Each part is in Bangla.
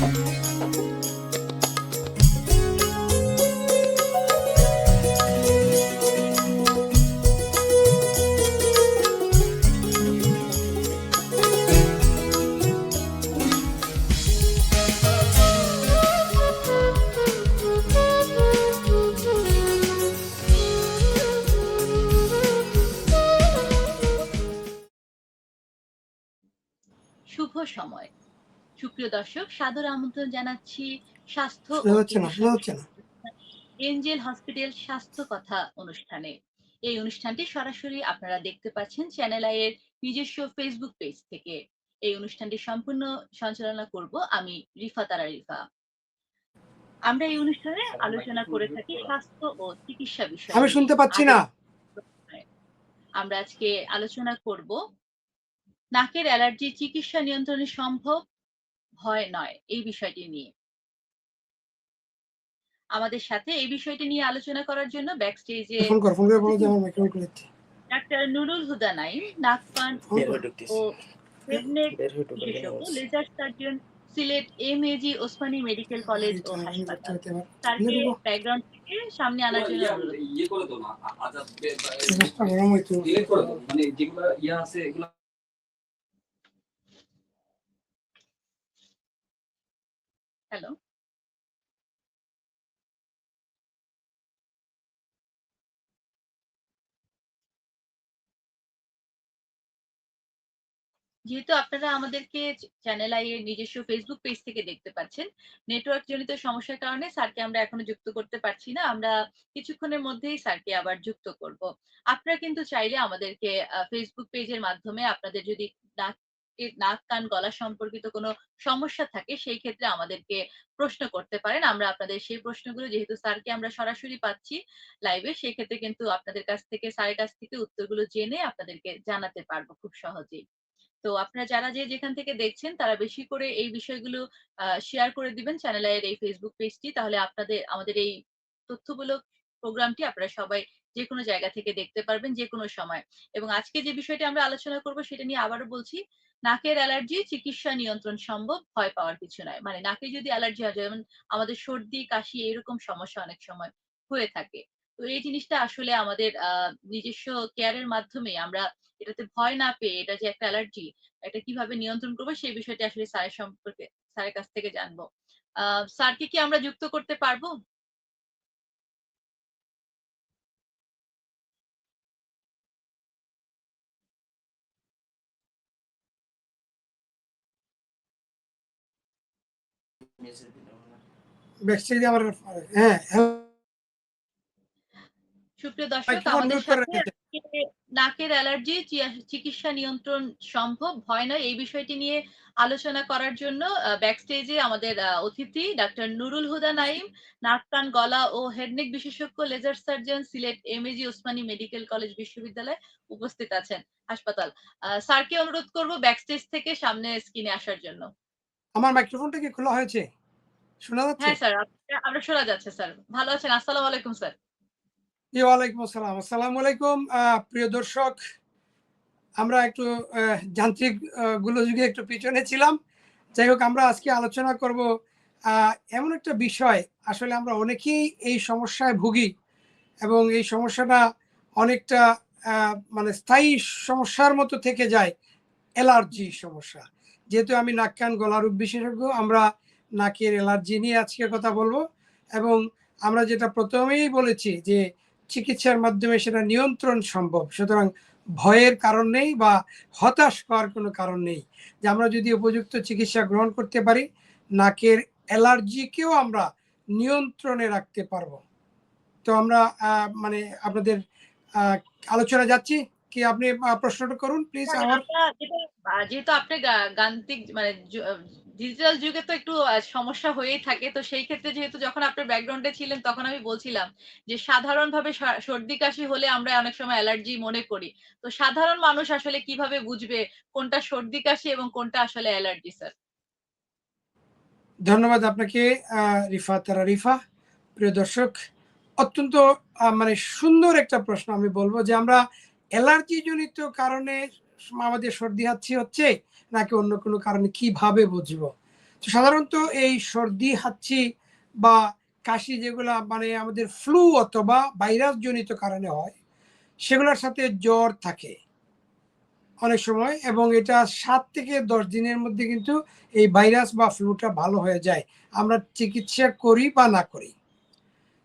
শুভ সময় সুপ্রিয় দর্শক, সাদর আমন্ত্রণ জানাচ্ছি স্বাস্থ্য ও এঞ্জেল হসপিটাল স্বাস্থ্য কথা অনুষ্ঠানে। এই অনুষ্ঠানটি সরাসরি আপনারা দেখতে পাচ্ছেন চ্যানেল আই এর নিজস্ব ফেসবুক পেজ থেকে। এই অনুষ্ঠানটি সম্পূর্ণ সঞ্চালনা করব আমি রিফা তারা রিফা। আমরা এই অনুষ্ঠানে আলোচনা করে থাকি স্বাস্থ্য ও চিকিৎসা বিষয়ে। আমি শুনতে পাচ্ছি না। আমরা আজকে আলোচনা করব নাকের অ্যালার্জি চিকিৎসা নিয়ন্ত্রণে সম্ভব, ভয় নয়, এই বিষয়টি নিয়ে। আমাদের সাথে এই বিষয়টি নিয়ে আলোচনা করার জন্য ব্যাক স্টেজে ডাক্তার নুরুল হুদা নাইম, নাক কান ও হেড নেক বিশেষজ্ঞ, laser surgeon, Sylhet MAG Osmani medical college ও হাসপাতাল। তারকে ব্যাকগ্রাউন্ড থেকে সামনে আনার জন্য অনুরোধ। হ্যালো, যেহেতু আপনারা আমাদেরকে চ্যানেল আই এর নিজস্ব ফেসবুক পেজ থেকে দেখতে পাচ্ছেন, নেটওয়ার্ক জনিত সমস্যার কারণে স্যারকে আমরা এখনো যুক্ত করতে পারছি না। আমরা কিছুক্ষণের মধ্যেই স্যারকে আবার যুক্ত করব। আপনারা কিন্তু চাইলে আমাদেরকে ফেসবুক পেজের মাধ্যমে আপনাদের যদি নাক কান গলা সম্পর্কিত কোনো সমস্যা থাকে সেই ক্ষেত্রে আমাদেরকে প্রশ্ন করতে পারেন। আমরা আপনাদের সেই প্রশ্নগুলো, যেহেতু স্যারকে আমরা সরাসরি পাচ্ছি লাইভে, সেই ক্ষেত্রে কিন্তু আপনাদের কাছ থেকে, স্যারের কাছ থেকে উত্তরগুলো জেনে আপনাদেরকে জানাতে পারবো খুব সহজেই। তো আপনারা যারা যেখান থেকে দেখছেন তারা বেশি করে এই বিষয়গুলো শেয়ার করে দিবেন চ্যানেল আই এর এই ফেসবুক পেজটি। তাহলে আমাদের এই তথ্যমূলক প্রোগ্রামটি আপনারা সবাই যে কোনো জায়গা থেকে দেখতে পারবেন যে কোনো সময়। এবং আজকে যে বিষয়টি আমরা আলোচনা করব সেটা নিয়ে আবারও বলছি, নাকের অ্যালার্জি চিকিৎসা নিয়ন্ত্রণ সম্ভব, ভয় পাওয়ার কিছু নয়। মানে নাকে যদি অ্যালার্জি হয়, যেমন আমাদের সর্দি কাশি এরকম সমস্যা অনেক সময় হয়ে থাকে, তো এই জিনিসটা আসলে আমাদের নিজস্ব কেয়ারের মাধ্যমে আমরা এটাতে ভয় না পেয়ে, এটা যে একটা অ্যালার্জি, এটা কিভাবে নিয়ন্ত্রণ করবো সেই বিষয়টি আসলে স্যারের কাছ থেকে জানবো। স্যারকে কি আমরা যুক্ত করতে পারবো? সুপ্রিয় দর্শক, আমাদের সাথে নাকের অ্যালার্জি চিকিৎসা নিয়ন্ত্রণ সম্ভব, ভয় নয়, এই বিষয়টি নিয়ে আলোচনা করার জন্য ব্যাক স্টেজে আমাদের অতিথি ডাক্তার নুরুল হুদা নাইম, নাক কান গলা ও হেডনেক বিশেষজ্ঞ, laser surgeon, Sylhet MAG Osmani medical college বিশ্ববিদ্যালয় উপস্থিত আছেন, হাসপাতাল। স্যারকে অনুরোধ করব ব্যাক স্টেজ থেকে সামনে স্ক্রিনে আসার জন্য। আমার মাইক্রোফোনটা কি খোলা হয়েছে? শোনা যাচ্ছে? হ্যাঁ স্যার, আমরা শোনা যাচ্ছে স্যার। ভালো আছেন? আসসালামু আলাইকুম স্যার। ওয়ালাইকুম আসসালাম। আসসালামু আলাইকুম। প্রিয় দর্শক, আমরা একটু যান্ত্রিক গোলযোগে একটু পিছনে ছিলাম। যাই হোক, আমরা আজকে আলোচনা করব এমন একটা বিষয়, আসলে আমরা অনেকেই এই সমস্যায় ভুগি এবং এই সমস্যাটা অনেকটা মানে স্থায়ী সমস্যার মতো থেকে যায়, অ্যালার্জি সমস্যা। যেহেতু আমি নাক কান গলা রোগ বিশেষজ্ঞ, আমরা নাকের অ্যালার্জি নিয়ে আজকে কথা বলবো। এবং আমরা যেটা প্রথমেই বলেছি যে চিকিৎসার মাধ্যমে সেটা নিয়ন্ত্রণ সম্ভব, সুতরাং ভয়ের কারণ নেই বা হতাশ হওয়ার কোনো কারণ নেই। যে আমরা যদি উপযুক্ত চিকিৎসা গ্রহণ করতে পারি, নাকের অ্যালার্জিকেও আমরা নিয়ন্ত্রণে রাখতে পারবো। তো আমরা মানে আপনাদের আলোচনা যাচ্ছি কি, আপনি প্রশ্নটা করুন প্লিজ। যেহেতু আপনি গান্ত্রিক মানে ডিজিটাল যুগে তো একটু সমস্যা হয়েই থাকে, তো সেই ক্ষেত্রে যেহেতু যখন আপনার ব্যাকগ্রাউন্ডে ছিলেন তখন আমি বলছিলাম যে সাধারণভাবে সর্দি কাশি হলে আমরা অনেক সময় অ্যালার্জি মনে করি, তো সাধারণ মানুষ আসলে কিভাবে বুঝবে কোনটা সর্দি কাশি এবং কোনটা আসলে অ্যালার্জি? স্যার, ধন্যবাদ আপনাকে রিফা তারা রিফা। প্রিয় দর্শক, অত্যন্ত মানে সুন্দর একটা প্রশ্ন। আমি বলবো যে আমরা অ্যালার্জি জনিত কারণে আমাদের সর্দি হাঁচি হচ্ছে নাকি অন্য কোনো কারণে কিভাবে বুঝবো? তো সাধারণত এই সর্দি হাঁচি বা কাশি যেগুলা মানে আমাদের ফ্লু অথবা ভাইরাস জনিত কারণে হয়, সেগুলোর সাথে জ্বর থাকে অনেক সময়, এবং এটা 7 থেকে 10 দিনের মধ্যে কিন্তু এই ভাইরাস বা ফ্লুটা ভালো হয়ে যায়, আমরা চিকিৎসা করি বা না করি।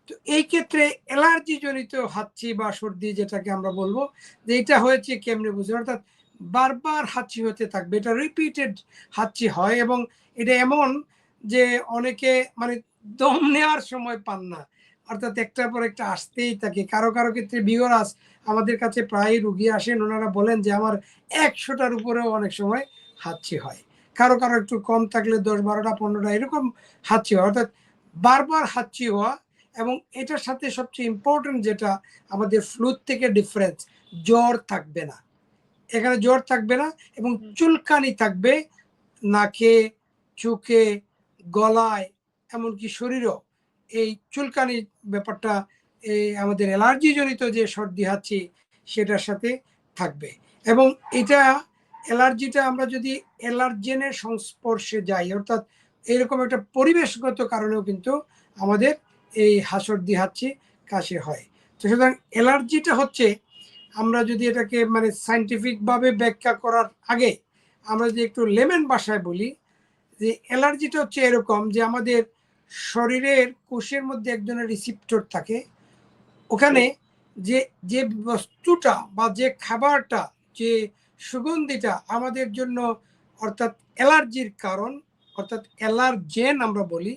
তো এই ক্ষেত্রে অ্যালার্জি জনিত হাঁচি বা সর্দি যেটাকে আমরা বলবো যে এটা হয়েছে কেমনে বুঝবেন, অর্থাৎ বারবার হাঁচি হতে থাকবে, এটা রিপিটেড হাঁচি হয়, এবং এটা এমন যে অনেকে মানে দম নেওয়ার সময় পান না, অর্থাৎ একটার পর একটা আসতেই থাকে। কারো কারো ক্ষেত্রে বিগরাস আমাদের কাছে প্রায় রুগী আসেন, ওনারা বলেন যে আমার 100টার উপরেও অনেক সময় হাঁচি হয়। কারো কারো একটু কম থাকলে 10, 12টা, 15টা এরকম হাঁচি হয়, অর্থাৎ বারবার হাঁচি হওয়া। এবং এটার সাথে সবচেয়ে ইম্পর্টেন্ট যেটা আমাদের ফ্লুর থেকে ডিফারেন্স, জ্বর থাকবে না, এখানে জ্বর থাকবে না, এবং চুলকানি থাকবে নাকে, চোখে, গলায়, এমনকি শরীরও এই চুলকানি ব্যাপারটা এই আমাদের অ্যালার্জি জনিত যে সর্দি হাঁচি সেটার সাথে থাকবে। এবং এটা অ্যালার্জিটা আমরা যদি অ্যালার্জেনের সংস্পর্শে যাই, অর্থাৎ এরকম একটা পরিবেশগত কারণেও কিন্তু আমাদের এই সর্দি হাঁচি কাশি হয়। তো সুতরাং অ্যালার্জিটা হচ্ছে, আমরা যদি এটাকে মানে সায়েন্টিফিকভাবে ব্যাখ্যা করার আগে আমরা যদি একটু লেমেন ভাষায় বলি যে অ্যালার্জিটা হচ্ছে এরকম যে আমাদের শরীরের কোষের মধ্যে এক ধরনের রিসিপ্টর থাকে, ওখানে যে যে বস্তুটা বা যে খাবারটা, যে সুগন্ধিটা আমাদের জন্য অর্থাৎ অ্যালার্জির কারণ, অর্থাৎ অ্যালার্জেন আমরা বলি,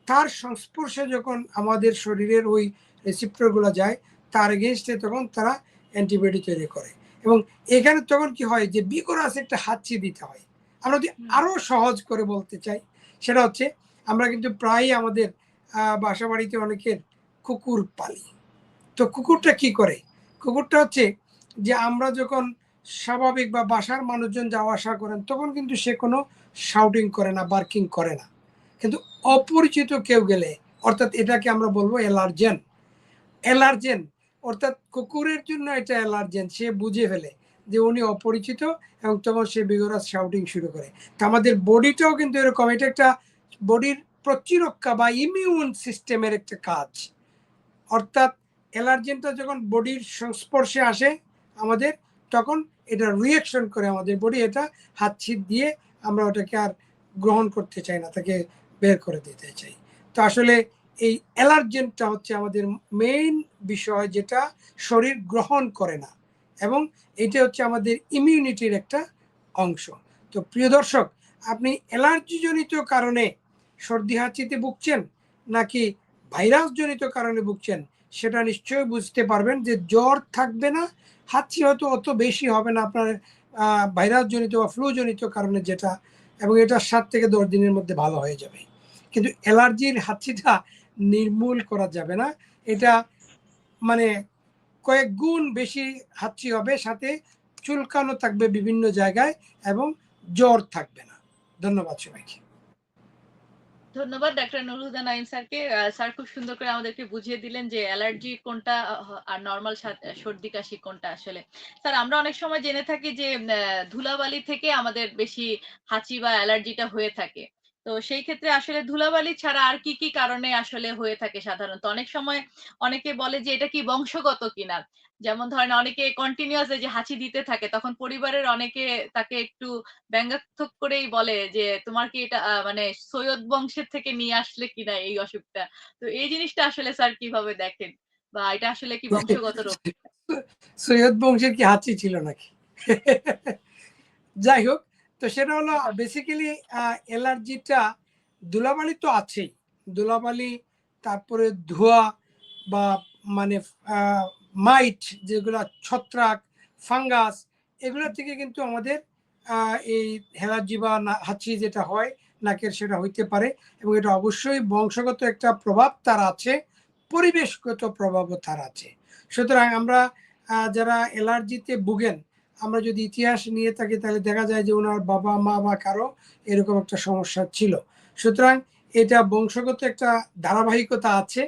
তার সংস্পর্শে যখন আমাদের শরীরের ওই রিসিপ্টরগুলো যায়, তার এগেনস্টে তখন তারা অ্যান্টিবডি তৈরি করে। এবং এখানে তখন কি হয় যে বিকরাস একটা হাঁচি দিতে হয়। আমরা যদি আরো সহজ করে বলতে চাই, সেটা হচ্ছে আমরা কিন্তু প্রায়ই আমাদের বাসা বাড়িতে অনেকের কুকুর পালি। তো কুকুরটা কি করে? কুকুরটা হচ্ছে যে আমরা যখন স্বাভাবিক বা বাসার মানুষজন যাওয়া আসা করেন তখন কিন্তু সে কোনো শাউটিং করে না, বার্কিং করে না। কিন্তু অপরিচিত কেউ গেলে, অর্থাৎ এটাকে আমরা বলবো অ্যালার্জেন। অ্যালার্জেন অর্থাৎ কুকুরের জন্য এটা অ্যালার্জেন, সে বুঝে ফেলে যে উনি অপরিচিত, এবং তখন সে বিগরাস শাউটিং শুরু করে। তো আমাদের বডিটাও কিন্তু এরকম, এটা একটা বডির প্রতিরক্ষা বা ইমিউন সিস্টেমের একটা কাজ। অর্থাৎ অ্যালার্জেনটা যখন বডির সংস্পর্শে আসে আমাদের, তখন এটা রিয়াকশন করে আমাদের বডি, এটা হাতছি দিয়ে আমরা ওটাকে আর গ্রহণ করতে চাই না, তাকে বের করে দিতে চাই। তো আসলে এই অ্যালার্জেনটা হচ্ছে আমাদের মেইন বিষয়, যেটা শরীর গ্রহণ করে না, এবং এটা হচ্ছে আমাদের ইমিউনিটির একটা অংশ। তো প্রিয় দর্শক, আপনি অ্যালার্জিজনিত কারণে সর্দি হাঁচিতে ভুগছেন নাকি ভাইরাস জনিত কারণে ভুগছেন, সেটা নিশ্চয়ই বুঝতে পারবেন যে জ্বর থাকবে না, হাঁচি হয়তো অত বেশি হবে না আপনার ভাইরাস জনিত বা ফ্লু জনিত কারণে যেটা, এবং এটা 7 থেকে 10 দিনের মধ্যে ভালো হয়ে যাবে। কিন্তু অ্যালার্জির হাঁচিটা নির্মূল করা যাবে না, এটা মানে কয়েক গুণ বেশি হাঁচি হবে, সাথে চুলকানো থাকবে বিভিন্ন জায়গায়, এবং জ্বর থাকবে না। ধন্যবাদ সবাইকে। ধন্যবাদ ডাক্তার নুরুল হুদা নাইম স্যারকে। স্যার খুব সুন্দর করে আমাদেরকে বুঝিয়ে দিলেন যে অ্যালার্জি কোনটা আর নরমাল সর্দি কাশি কোনটা আসলে। স্যার আমরা অনেক সময় জেনে থাকি যে ধুলাবালি থেকে আমাদের বেশি হাঁচি বা অ্যালার্জিটা হয়ে থাকে। তো সেই ক্ষেত্রে আসলে ধুলাবালি ছাড়া আর কি, কি কারণে আসলে হয়ে থাকে সাধারণত? অনেক সময় অনেকে বলে যে এটা কি বংশগত কিনা? যেমন ধরেন অনেকে কন্টিনিউয়াস এই যে হাঁচি দিতে থাকে, তখন পরিবারের অনেকে তাকে একটু ব্যঙ্গাত্মক করেই বলে যে তোমার কি এটা মানে সৈয়দ বংশের থেকে নিয়ে আসলে কিনা এই অসুখটা। তো এই জিনিসটা আসলে স্যার কিভাবে দেখেন? বা এটা আসলে কি বংশগত রোগ? সৈয়দ বংশের কি হাঁচি ছিল নাকি? যাই হোক, তো সেটা হলো বেসিক্যালি অ্যালার্জিটা ধুলাবালি তো আছেই। ধুলাবালি, তারপরে ধোঁয়া বা মানে মাইট যেগুলা ছত্রাক, ফাঙ্গাস, এগুলো থেকে কিন্তু আমাদের এই অ্যালার্জি বা হাঁচি যেটা হয় নাকের, সেটা হইতে পারে, এবং এটা অবশ্যই বংশগত একটা প্রভাব তার আছে, পরিবেশগত প্রভাবও তার আছে। সুতরাং আমরা যারা অ্যালার্জিতে ভুগেন, আমরা যদি ইতিহাস নিয়ে থাকি তাহলে দেখা যায় যে ওনার বাবা মা বা কারো এরকম একটা সমস্যা ছিল। সুতরাং এটা বংশগত একটা ধারাবাহিকতা আছে।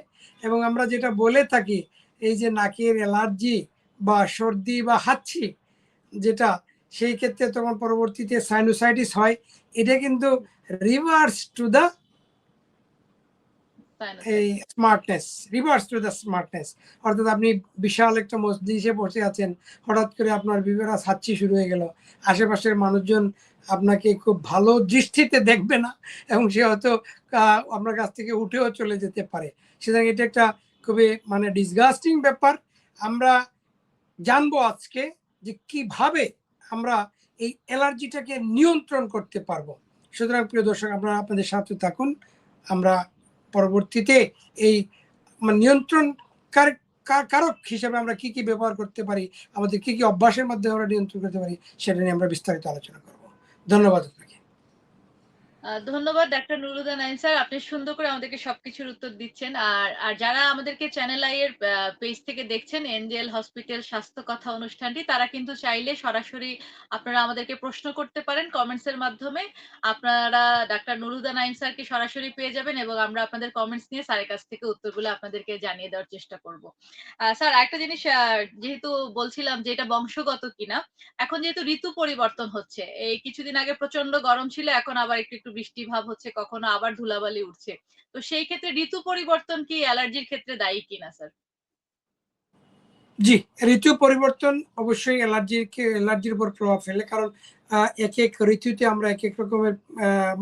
এবং আমরা যেটা বলে থাকি এই যে নাকের অ্যালার্জি বা সর্দি বা হাঁচি যেটা, সেই ক্ষেত্রে তখন পরবর্তীতে সাইনোসাইটিস হয়, এটা কিন্তু রিভার্স টু দ্য এই sinusitis. Smartness, reverse to the smartness. অর্থাৎ আপনি বিশাল একটা মজলিসে বসে আছেন, হঠাৎ করে আপনার বিবেরা ছাচ্ছি শুরু হয়ে গেল, আশেপাশের মানুষজন আপনাকে খুব ভালো দৃষ্টিতে দেখবে না এবং সে হয়তো আপনার কাছ থেকে উঠেও চলে যেতে পারে। সুতরাং এটা একটা খুবই মানে ডিসগাস্টিং ব্যাপার। আমরা জানবো আজকে যে কিভাবে আমরা এই অ্যালার্জিটাকে নিয়ন্ত্রণ করতে পারবো। সুতরাং প্রিয় দর্শক, আপনারা আপনাদের সাথে থাকুন। আমরা পরবর্তীতে এই নিয়ন্ত্রণ কারক হিসেবে আমরা কি কি ব্যবহার করতে পারি, আমাদের কি কি অভ্যাসের মাধ্যমে আমরা নিয়ন্ত্রণ করতে পারি, সেটা নিয়ে আমরা বিস্তারিত আলোচনা করব। ধন্যবাদ আপনাকে। ধন্যবাদ ডাক্তার নুরুল হুদা নাইম স্যার, আপনি সুন্দর করে আমাদেরকে সবকিছুর উত্তর দিচ্ছেন। আর যারা আমাদেরকে চ্যানেল আই এর পেজ থেকে দেখছেন, এনজেল হসপিটাল স্বাস্থ্য কথা অনুষ্ঠানটি, তারা কিন্তু চাইলে সরাসরি আপনারা আমাদেরকে প্রশ্ন করতে পারেন কমেন্টস এর মাধ্যমে। আপনারা ডাক্তার নুরুল হুদা নাইম স্যারকে সরাসরি পেয়ে যাবেন এবং আমরা আপনাদের কমেন্টস নিয়ে স্যারের কাছ থেকে উত্তরগুলো আপনাদেরকে জানিয়ে দেওয়ার চেষ্টা করব। স্যার, একটা জিনিস যেহেতু বলছিলাম যে এটা বংশগত কিনা, এখন যেহেতু ঋতু পরিবর্তন হচ্ছে, এই কিছুদিন আগে প্রচন্ড গরম ছিল, এখন আবার একটু একটু বৃষ্টি ভাব হচ্ছে, কখনো আবার ধুলাবালি উঠছে। তো সেই ক্ষেত্রে ঋতু পরিবর্তন কি অ্যালার্জির ক্ষেত্রে দায়ী কিনা স্যার? জি, ঋতু পরিবর্তন অবশ্যই অ্যালার্জির উপর প্রভাব ফেলে। কারণ এক এক ঋতুতে আমরা এক এক রকমের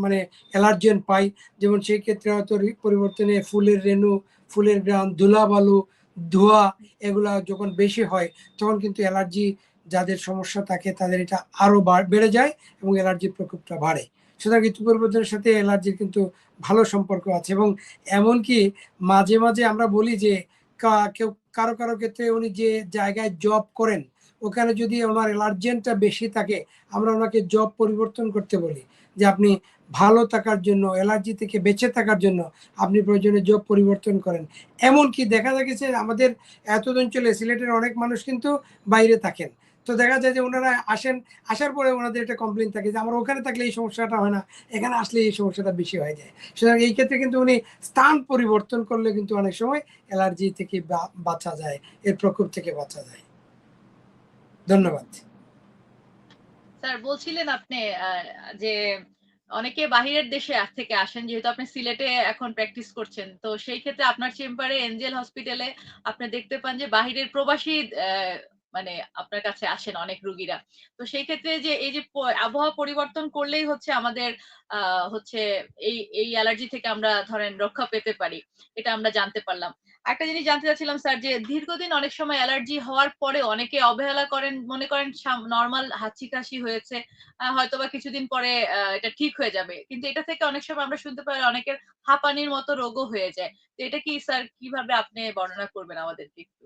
মানে অ্যালার্জেন পাই। যেমন সেই ক্ষেত্রে হয়তো পরিবর্তনে ফুলের রেণু, ফুলের গ্রান, ধুলাবালু, ধোঁয়া এগুলা যখন বেশি হয়, তখন কিন্তু অ্যালার্জি যাদের সমস্যা থাকে তাদের এটা আরো বেড়ে যায় এবং অ্যালার্জির প্রকোপটা বাড়ে। সুতরাং ঋতু পরিবর্তনের সাথে অ্যালার্জির কিন্তু ভালো সম্পর্ক আছে এবং এমনকি মাঝে মাঝে আমরা বলি যে কেউ কারো কারো ক্ষেত্রে উনি যে জায়গায় জব করেন ওখানে যদি ওনার অ্যালার্জেনটা বেশি থাকে, আমরা ওনাকে জব পরিবর্তন করতে বলি যে আপনি ভালো থাকার জন্য, অ্যালার্জি থেকে বেঁচে থাকার জন্য আপনি প্রয়োজনে জব পরিবর্তন করেন। এমনকি দেখা গেছে আমাদের এত অঞ্চলে সিলেটের অনেক মানুষ কিন্তু বাইরে থাকেন। তো দেখা যায় যে ওনারা আসার পরে ওনাদের একটা কমপ্লেন থাকে যে আমার ওখানে থাকলে এই সমস্যাটা হয় না, এখানে আসলে এই সমস্যাটা বেশি হয়ে যায়। সুতরাং এই ক্ষেত্রে কিন্তু উনি স্থান পরিবর্তন করলে কিন্তু অনেক সময় অ্যালার্জি থেকে বাঁচা যায়, এর প্রকোপ থেকে বাঁচা যায়। ধন্যবাদ। স্যার, বলছিলেন আপনি যে অনেকে বাহিরের দেশে থেকে আসেন, যেহেতু আপনি সিলেটে এখন প্র্যাকটিস করছেন, তো সেই ক্ষেত্রে আপনার চেম্বারে এনজেল হসপিটালে আপনি দেখতে পান যে বাহিরের প্রবাসী মানে আপনার কাছে আসেন অনেক রুগীরা। তো সেই ক্ষেত্রে যে এই যে আবহাওয়া পরিবর্তন করলেই হচ্ছে আমাদের হচ্ছে এই অ্যালার্জি থেকে আমরা ধরেন রক্ষা পেতে পারি, এটা আমরা জানতে পারলাম। একটা জিনিস জানতে চাচ্ছিলাম স্যার, যে দীর্ঘদিন অনেক সময় অ্যালার্জি হওয়ার পরে অনেকে অবহেলা করেন, মনে করেন নরমাল হাঁচি কাশি হয়েছে, হয়তোবা কিছুদিন পরে এটা ঠিক হয়ে যাবে, কিন্তু এটা থেকে অনেক সময় আমরা শুনতে পাই অনেকের হাঁপানির মতো রোগও হয়ে যায়। তো এটা কি স্যার কিভাবে আপনি বর্ণনা করবেন আমাদেরকে একটু?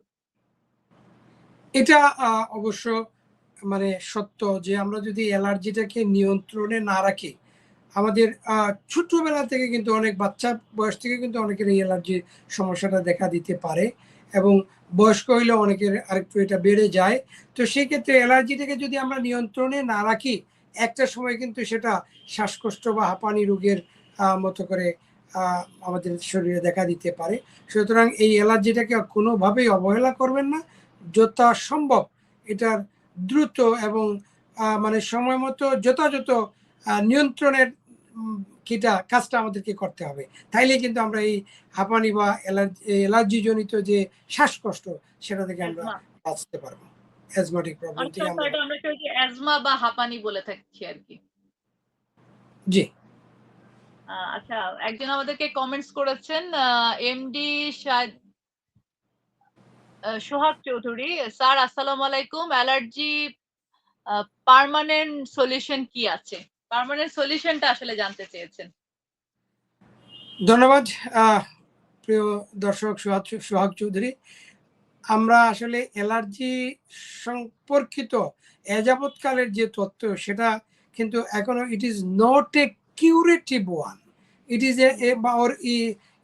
এটা অবশ্য সত্য যে আমরা যদি অ্যালার্জিটাকে নিয়ন্ত্রণে না রাখি, আমাদের ছোটবেলা থেকে কিন্তু অনেক বাচ্চা বয়স থেকে কিন্তু অনেকের এই অ্যালার্জির সমস্যাটা দেখা দিতে পারে এবং বয়স্ক হইলে অনেকের আরেকটু এটা বেড়ে যায়। তো সেই ক্ষেত্রে অ্যালার্জিটাকে যদি আমরা নিয়ন্ত্রণে না রাখি, একটা সময় কিন্তু সেটা শ্বাসকষ্ট বা হাঁপানি রোগের মতো করে আমাদের শরীরে দেখা দিতে পারে। সুতরাং এই অ্যালার্জিটাকে কোনোভাবেই অবহেলা করবেন না। যথাসম্ভব এটার দ্রুত এবং সময় মতো যথাযথ নিয়ন্ত্রণের কাজটা আমাদেরকে করতে হবে। তাইলে কিন্তু আমরা এই হাঁপানি বা অ্যালার্জি জনিত যে শ্বাসকষ্ট সেটা থেকে আমরা বাঁচতে পারবো। অ্যাজমাটিক প্রবলেম অনেক থেকে সময় আমরা এটা আমরা কেউ অ্যাজমা বা হাঁপানি বলে থাকছি আরকি। জি। আচ্ছা, একজন আমাদেরকে কমেন্টস করেছেন, এমডি সোহাগ চৌধুরী। স্যার, আসসালামু আলাইকুম। অ্যালার্জি পার্মানেন্ট সলিউশন কি আছে? পার্মানেন্ট সলিউশনটা আসলে জানতে চেয়েছেন। ধন্যবাদ প্রিয় দর্শক সোহাগ চৌধুরী। আমরা আসলে অ্যালার্জি সম্পর্কিত এযাবৎকালের যে তথ্য সেটা কিন্তু এখনো it is not a curative one, it is a or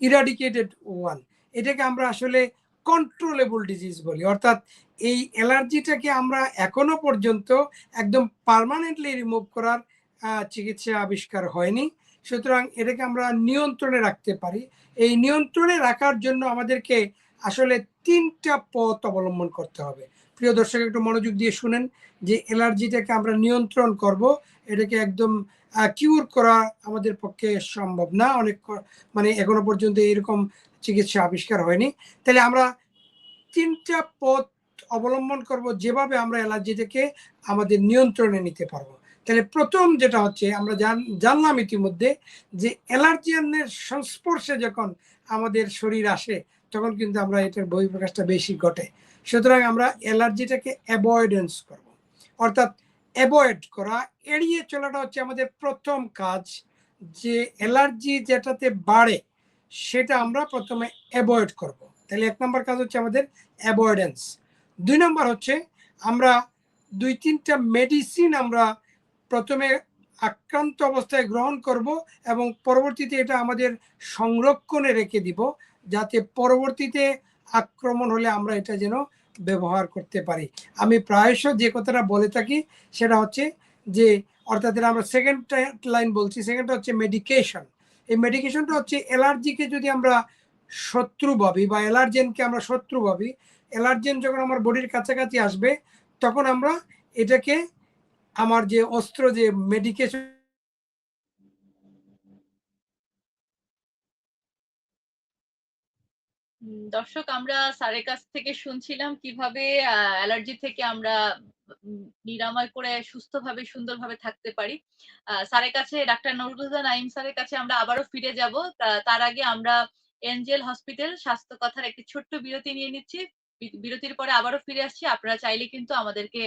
eradicated one. এটাকে আমরা আসলে কন্ট্রোলেবল ডিজিজ বলি। অর্থাৎ এই অ্যালার্জিটাকে আমরা এখনো পর্যন্ত একদম পার্মানেন্টলি রিমুভ করার চিকিৎসা আবিষ্কার হয়নি। সুতরাং এটাকে আমরা নিয়ন্ত্রণে রাখতে পারি। এই নিয়ন্ত্রণে রাখার জন্য আমাদেরকে আসলে ৩টা পথ অবলম্বন করতে হবে। প্রিয় দর্শক একটু মনোযোগ দিয়ে শুনেন যে অ্যালার্জিটাকে আমরা নিয়ন্ত্রণ করব, এটাকে একদম কিউর করা আমাদের পক্ষে সম্ভব না, অনেক মানে এখনো পর্যন্ত এরকম চিকিৎসা আবিষ্কার হয়নি। তাহলে আমরা 3টা পথ অবলম্বন করব যেভাবে আমরা অ্যালার্জিটাকে আমাদের নিয়ন্ত্রণে নিতে পারবো। তাহলে প্রথম যেটা হচ্ছে, আমরা জানলাম ইতিমধ্যে যে অ্যালার্জেনের সংস্পর্শে যখন আমাদের শরীর আসে তখন কিন্তু আমরা এটার বহিঃপ্রকাশটা বেশি ঘটে। সুতরাং আমরা অ্যালার্জিটাকে অ্যাভয়েডেন্স করব, অর্থাৎ অ্যাভয়েড করা, এড়িয়ে চলাটা হচ্ছে আমাদের প্রথম কাজ। যে অ্যালার্জি যেটাতে বাড়ে সেটা আমরা প্রথমে অ্যাভয়েড করব। তাহলে 1 নম্বর কাজ হচ্ছে আমাদের অ্যাভয়েডেন্স। 2 নম্বর হচ্ছে আমরা 2-3টা মেডিসিন আমরা প্রথমে আক্রান্ত অবস্থায় গ্রহণ করব এবং পরবর্তীতে এটা আমাদের সংরক্ষণে রেখে দিব, যাতে পরবর্তীতে আক্রমণ হলে আমরা এটা যেন ব্যবহার করতে পারি। আমি প্রায়শ যে কথাটা বলে থাকি সেটা হচ্ছে যে, অর্থাৎ আমরা সেকেন্ড লাইন বলছি, সেকেন্ডটা হচ্ছে মেডিকেশন। এই মেডিকেশনটা হচ্ছে অ্যালার্জিকে যদি আমরা শত্রু ভাবি বা অ্যালার্জেনকে আমরা শত্রু ভাবি, অ্যালার্জেন যখন আমার বডির কাছাকাছি আসবে তখন আমরা এটাকে আমার যে অস্ত্র যে মেডিকেশন দর্শক, আমরা স্যারের কাছ থেকে শুনছিলাম কিভাবে অ্যালার্জি থেকে আমরা নিরাময় করে সুস্থভাবে সুন্দরভাবে থাকতে পারি। স্যারের কাছে, ডাক্তার নুরুল হুদা নাইম স্যারের কাছে আমরা আবারও ফিরে যাব। তার আগে আমরা এনজেল হসপিটাল স্বাস্থ্য কথার একটি ছোট্ট বিরতি নিয়ে নিচ্ছি। বিরতির পরে আবারও ফিরে আসছি। আপনারা চাইলে কিন্তু আমাদেরকে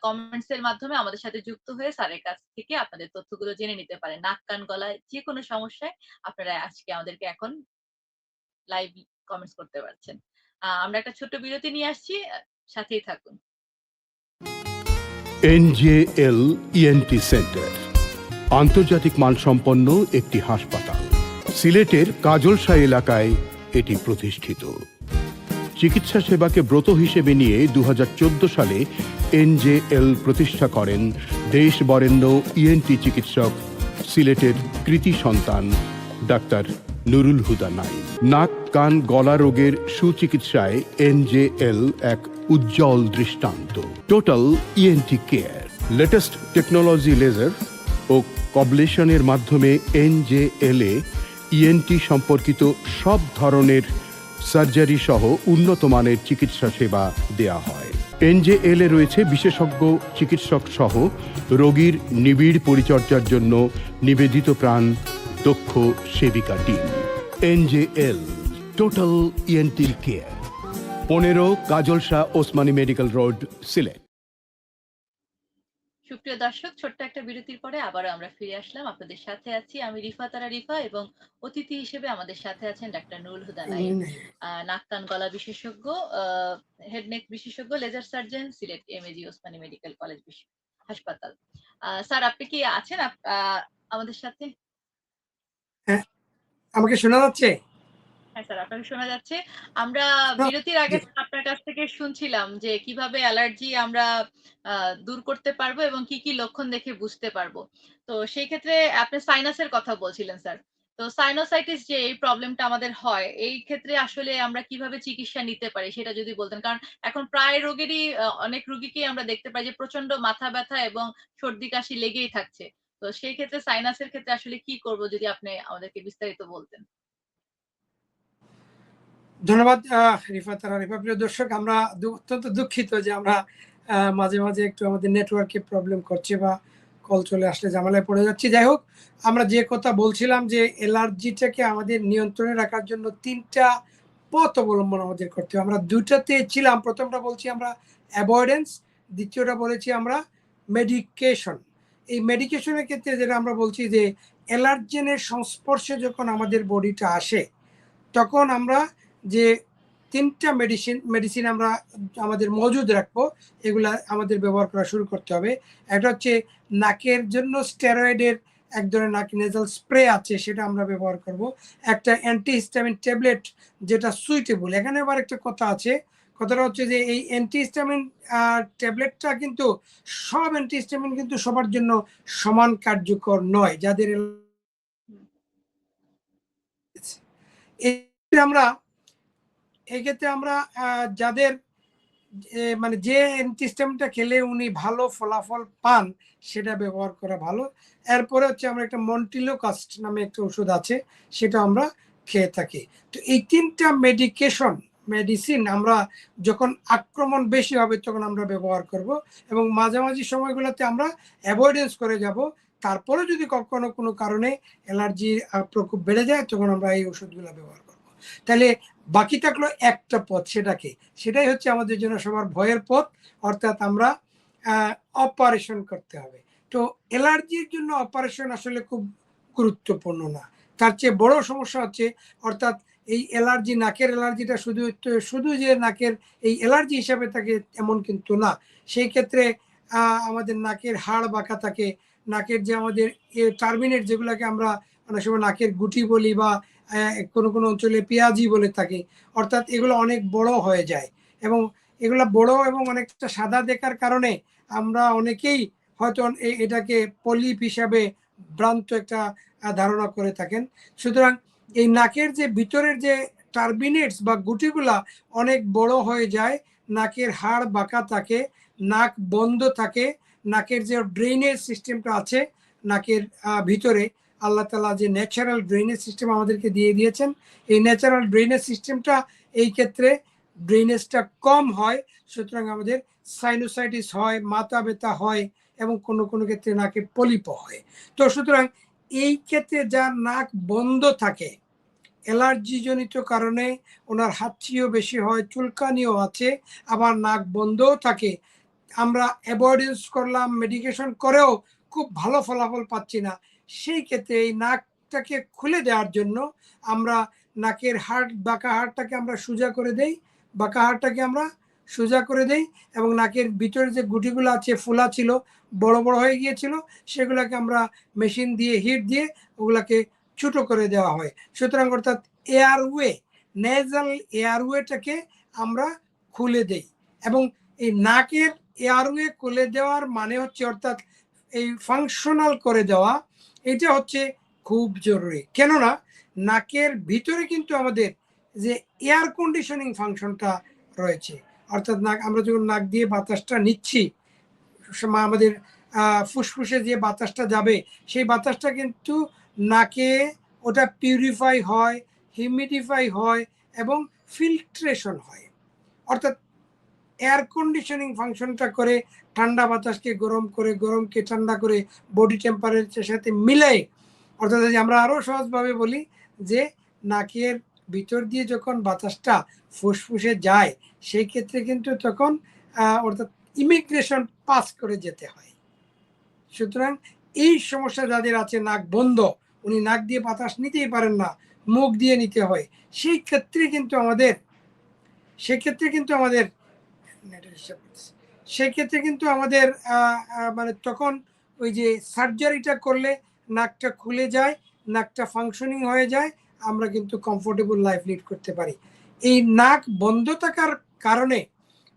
কমেন্টস এর মাধ্যমে আমাদের সাথে যুক্ত হয়ে স্যারের কাছ থেকে আপনাদের তথ্যগুলো জেনে নিতে পারেন। নাক, কান, গলায় যেকোনো সমস্যায় আপনারা আজকে আমাদেরকে এখন লাইভ কমেন্টস করতে পারছেন। আমরা একটা ছোট্ট বিরতি নিয়ে আসছি, সাথেই থাকুন। এনজেএল ইএনটি সেন্টার আন্তর্জাতিক মানসম্পন্ন একটি হাসপাতাল। সিলেটের কাজলশাহ এলাকায় এটি প্রতিষ্ঠিত। চিকিৎসা সেবাকে ব্রত হিসেবে নিয়ে 2014 সালে এনজেএল প্রতিষ্ঠা করেন দেশ বরেণ্য ইএনটি চিকিৎসক, সিলেটের কৃতি সন্তান ডাক্তার নুরুল হুদা নাইম। নাক, কান, গলা রোগের সুচিকিৎসায় এনজেএল এক উজ্জ্বল দৃষ্টান্ত। Total ENT care, latest technology, laser ও কবলেশনের মাধ্যমে এনজেএল এ ইএনটি সম্পর্কিত সব ধরনের সার্জারি সহ উন্নত মানের চিকিৎসা সেবা দেয়া হয়। এনজেএল এ রয়েছে বিশেষজ্ঞ চিকিৎসক সহ রোগীর নিবিড় পরিচর্যার জন্য নিবেদিত প্রাণ দক্ষ সেবিকা team. NJL total ENT care, 15 Kajalshah Osmani medical road, Sylhet. সুপ্রিয় দর্শক, ছোট্ট একটা বিরতির পরে আবারও আমরা ফিরে আসলাম। আপনাদের সাথে আছি আমি রিফা তারা রিফা, এবং অতিথি হিসেবে আমাদের সাথে আছেন ডাক্তার নুরুল হুদা নাইম, নাক, কান, গলা বিশেষজ্ঞ, হেড নেক বিশেষজ্ঞ, laser surgeon, Sylhet MAG Osmani medical college হাসপাতাল। স্যার, আপনি কি আছেন আমাদের সাথে? হ্যাঁ, আমাকে শোনা যাচ্ছে? হ্যাঁ স্যার, আপনাকে শোনা যাচ্ছে। আমরা বিরতির আগে আপনার কাছ থেকে শুনছিলাম যে কিভাবে অ্যালার্জি আমরা দূর করতে পারবো এবং কি কি লক্ষণ দেখে বুঝতে পারবো। তো সেই ক্ষেত্রে আপনি সাইনাসের কথা বলছিলেন স্যার। তো সাইনোসাইটিস যে এই প্রবলেমটা আমাদের হয়, এই ক্ষেত্রে আসলে আমরা কিভাবে চিকিৎসা নিতে পারি সেটা যদি বলতেন। কারণ এখন প্রায় রোগেরই অনেক রোগীকেই আমরা দেখতে পাই যে প্রচন্ড মাথা ব্যথা এবং সর্দি কাশি লেগেই থাকছে। তো সেই ক্ষেত্রে সাইনাসের ক্ষেত্রে আসলে কি করব, যদি আপনি আমাদেরকে বিস্তারিত বলতেন। ধন্যবাদ রিফা তারা রিফা। প্রিয় দর্শক, আমরা অত্যন্ত দুঃখিত যে আমরা মাঝে মাঝে একটু আমাদের নেটওয়ার্কে প্রবলেম করছে বা কল চলে আসলে ঝামেলায় পড়ে যাচ্ছি। যাই হোক, আমরা যে কথা বলছিলাম যে অ্যালার্জিটাকে আমাদের নিয়ন্ত্রণে রাখার জন্য 3টা পথ অবলম্বন আমাদের করতে হবে। আমরা 2টাতে ছিলাম। প্রথমটা বলছি আমরা অ্যাভয়েডেন্স, দ্বিতীয়টা বলেছি আমরা মেডিকেশন। এই মেডিকেশনের ক্ষেত্রে যেটা আমরা বলছি যে অ্যালার্জেনের সংস্পর্শে যখন আমাদের বডিটা আসে তখন আমরা যে 3টা মেডিসিন আমরা আমাদের মজুদ রাখবো, এগুলা আমাদের ব্যবহার করা শুরু করতে হবে। একটা হচ্ছে নাকের জন্য স্টেরয়েডের এক ধরনের নাক নেজাল স্প্রে আছে, সেটা আমরা ব্যবহার করব। একটা অ্যান্টিহিস্টামিন ট্যাবলেট যেটা সুইটেবল। এখানে আবার একটা কথা আছে, কথাটা হচ্ছে যে এই অ্যান্টিহিস্টামিন ট্যাবলেটটা কিন্তু সব অ্যান্টিহিস্টামিন কিন্তু সবার জন্য সমান কার্যকর নয়। যাদের আমরা এক্ষেত্রে আমরা যাদের মানে যে অ্যান্টিহিস্টামিনটা খেলে উনি ভালো ফলাফল পান সেটা ব্যবহার করা ভালো। এরপরে হচ্ছে আমরা একটা মন্টিলোকাস্ট নামে একটা ওষুধ আছে, সেটা আমরা খেয়ে থাকি। তো এই 3টা মেডিসিন আমরা যখন আক্রমণ বেশি হবে তখন আমরা ব্যবহার করব, এবং মাঝামাঝি সময়গুলোতে আমরা অ্যাভয়েডেন্স করে যাব। তারপরে যদি কখনো কোনো কারণে অ্যালার্জির প্রকোপ বেড়ে যায় তখন আমরা এই ওষুধগুলো ব্যবহার করব। তাহলে বাকি থাকলো একটা পথ, সেটাই হচ্ছে আমাদের জন্য সবার ভয়ের পথ, অর্থাৎ আমরা অপারেশন করতে হবে। তো অ্যালার্জির জন্য অপারেশন আসলে খুব গুরুত্বপূর্ণ না, তার চেয়ে বড় সমস্যা হচ্ছে, অর্থাৎ এই অ্যালার্জি, নাকের অ্যালার্জিটা শুধু যে নাকের এই অ্যালার্জি হিসাবে থাকে এমন কিন্তু না। সেই ক্ষেত্রে আমাদের নাকের হাড় বাঁকা থাকে, নাকের যে আমাদের টার্মিনেট, যেগুলোকে আমরা অনেক সময় নাকের গুটি বলি বা কোনো কোনো অঞ্চলে পেঁয়াজি বলে থাকি, অর্থাৎ এগুলো অনেক বড় হয়ে যায়, এবং এগুলো বড় এবং অনেকটা সাদা দেখার কারণে আমরা অনেকেই হয়তো এটাকে পলিপ হিসাবে ভ্রান্ত একটা ধারণা করে থাকেন। সুতরাং এই নাকের যে ভিতরের যে টার্বিনেটস বা গুটিগুলা অনেক বড় হয়ে যায়, নাকের হাড় বাঁকা থাকে, নাক বন্ধ থাকে, নাকের যে ড্রেনেজ সিস্টেমটা আছে নাকের ভিতরে, আল্লাহ তাআলা যে ন্যাচারাল ড্রেনেজ সিস্টেম আমাদেরকে দিয়ে দিয়েছেন, এই ন্যাচারাল ড্রেনেজ সিস্টেমটা এই ক্ষেত্রে ড্রেনেজটা কম হয়। সুতরাং আমাদের সাইনোসাইটিস হয়, মাথা ব্যথা হয়, এবং কোনো কোনো ক্ষেত্রে নাকে পলিপও হয়। তো সুতরাং এই ক্ষেত্রে যার নাক বন্ধ থাকে, অ্যালার্জিজনিত কারণে ওনার হাঁচিও বেশি হয়, চুলকানিও আছে, আবার নাক বন্ধও থাকে, আমরা অ্যাভয়েডেন্স করলাম, মেডিকেশন করেও খুব ভালো ফলাফল পাচ্ছি না, সেই ক্ষেত্রে এই নাকটাকে খুলে দেওয়ার জন্য আমরা নাকের বাঁকা হাড়টাকে আমরা সোজা করে দেই, বাঁকা হাড়টাকে আমরা সোজা করে দেই, এবং নাকের ভিতরে যে গুটিগুলো আছে ফোলা ছিল, বড় বড় হয়ে গিয়েছিল, সেগুলোকে আমরা মেশিন দিয়ে হিট দিয়ে ওগুলাকে ছোট করে দেওয়া হয়। সুতরাং অর্থাৎ নেজাল এয়ারওয়েটাকে আমরা খুলে দেই, এবং এই নাকের এয়ারওয়ে খুলে দেওয়ার মানে হচ্ছে, অর্থাৎ এই ফাংশনাল করে দেওয়া, এটা হচ্ছে খুব জরুরি। কেননা নাকের ভিতরে কিন্তু আমাদের যে এয়ার কন্ডিশনিং ফাংশনটা রয়েছে, অর্থাৎ আমরা যখন নাক দিয়ে বাতাসটা নিচ্ছি, আমাদের ফুসফুসে যে বাতাসটা যাবে, সেই বাতাসটা কিন্তু নাকে ওটা পিউরিফাই হয়, হিউমিডিফাই হয়, এবং ফিল্ট্রেশন হয়, অর্থাৎ এয়ার কন্ডিশনিং ফাংশনটা করে, ঠান্ডা বাতাসকে গরম করে, গরমকে ঠান্ডা করে বডি টেম্পারেচারের সাথে মিলে, অর্থাৎ আমরা আরও সহজভাবে বলি যে নাকের ভিতর দিয়ে যখন বাতাসটা ফুসফুসে যায়, সেই ক্ষেত্রে কিন্তু তখন অর্থাৎ ইমিগ্রেশন পাস করে যেতে হয়। সুতরাং এই সমস্যা যাদের আছে, নাক বন্ধ, উনি নাক দিয়ে বাতাস নিতেই পারেন না, মুখ দিয়ে নিতে হয়, সেই ক্ষেত্রে কিন্তু আমাদের মানে তখন ওই যে সার্জারিটা করলে নাকটা খুলে যায়, নাকটা ফাংশনিং হয়ে যায়, আমরা কিন্তু কমফোর্টেবল লাইফ লিড করতে পারি। এই নাক বন্ধ থাকার কারণে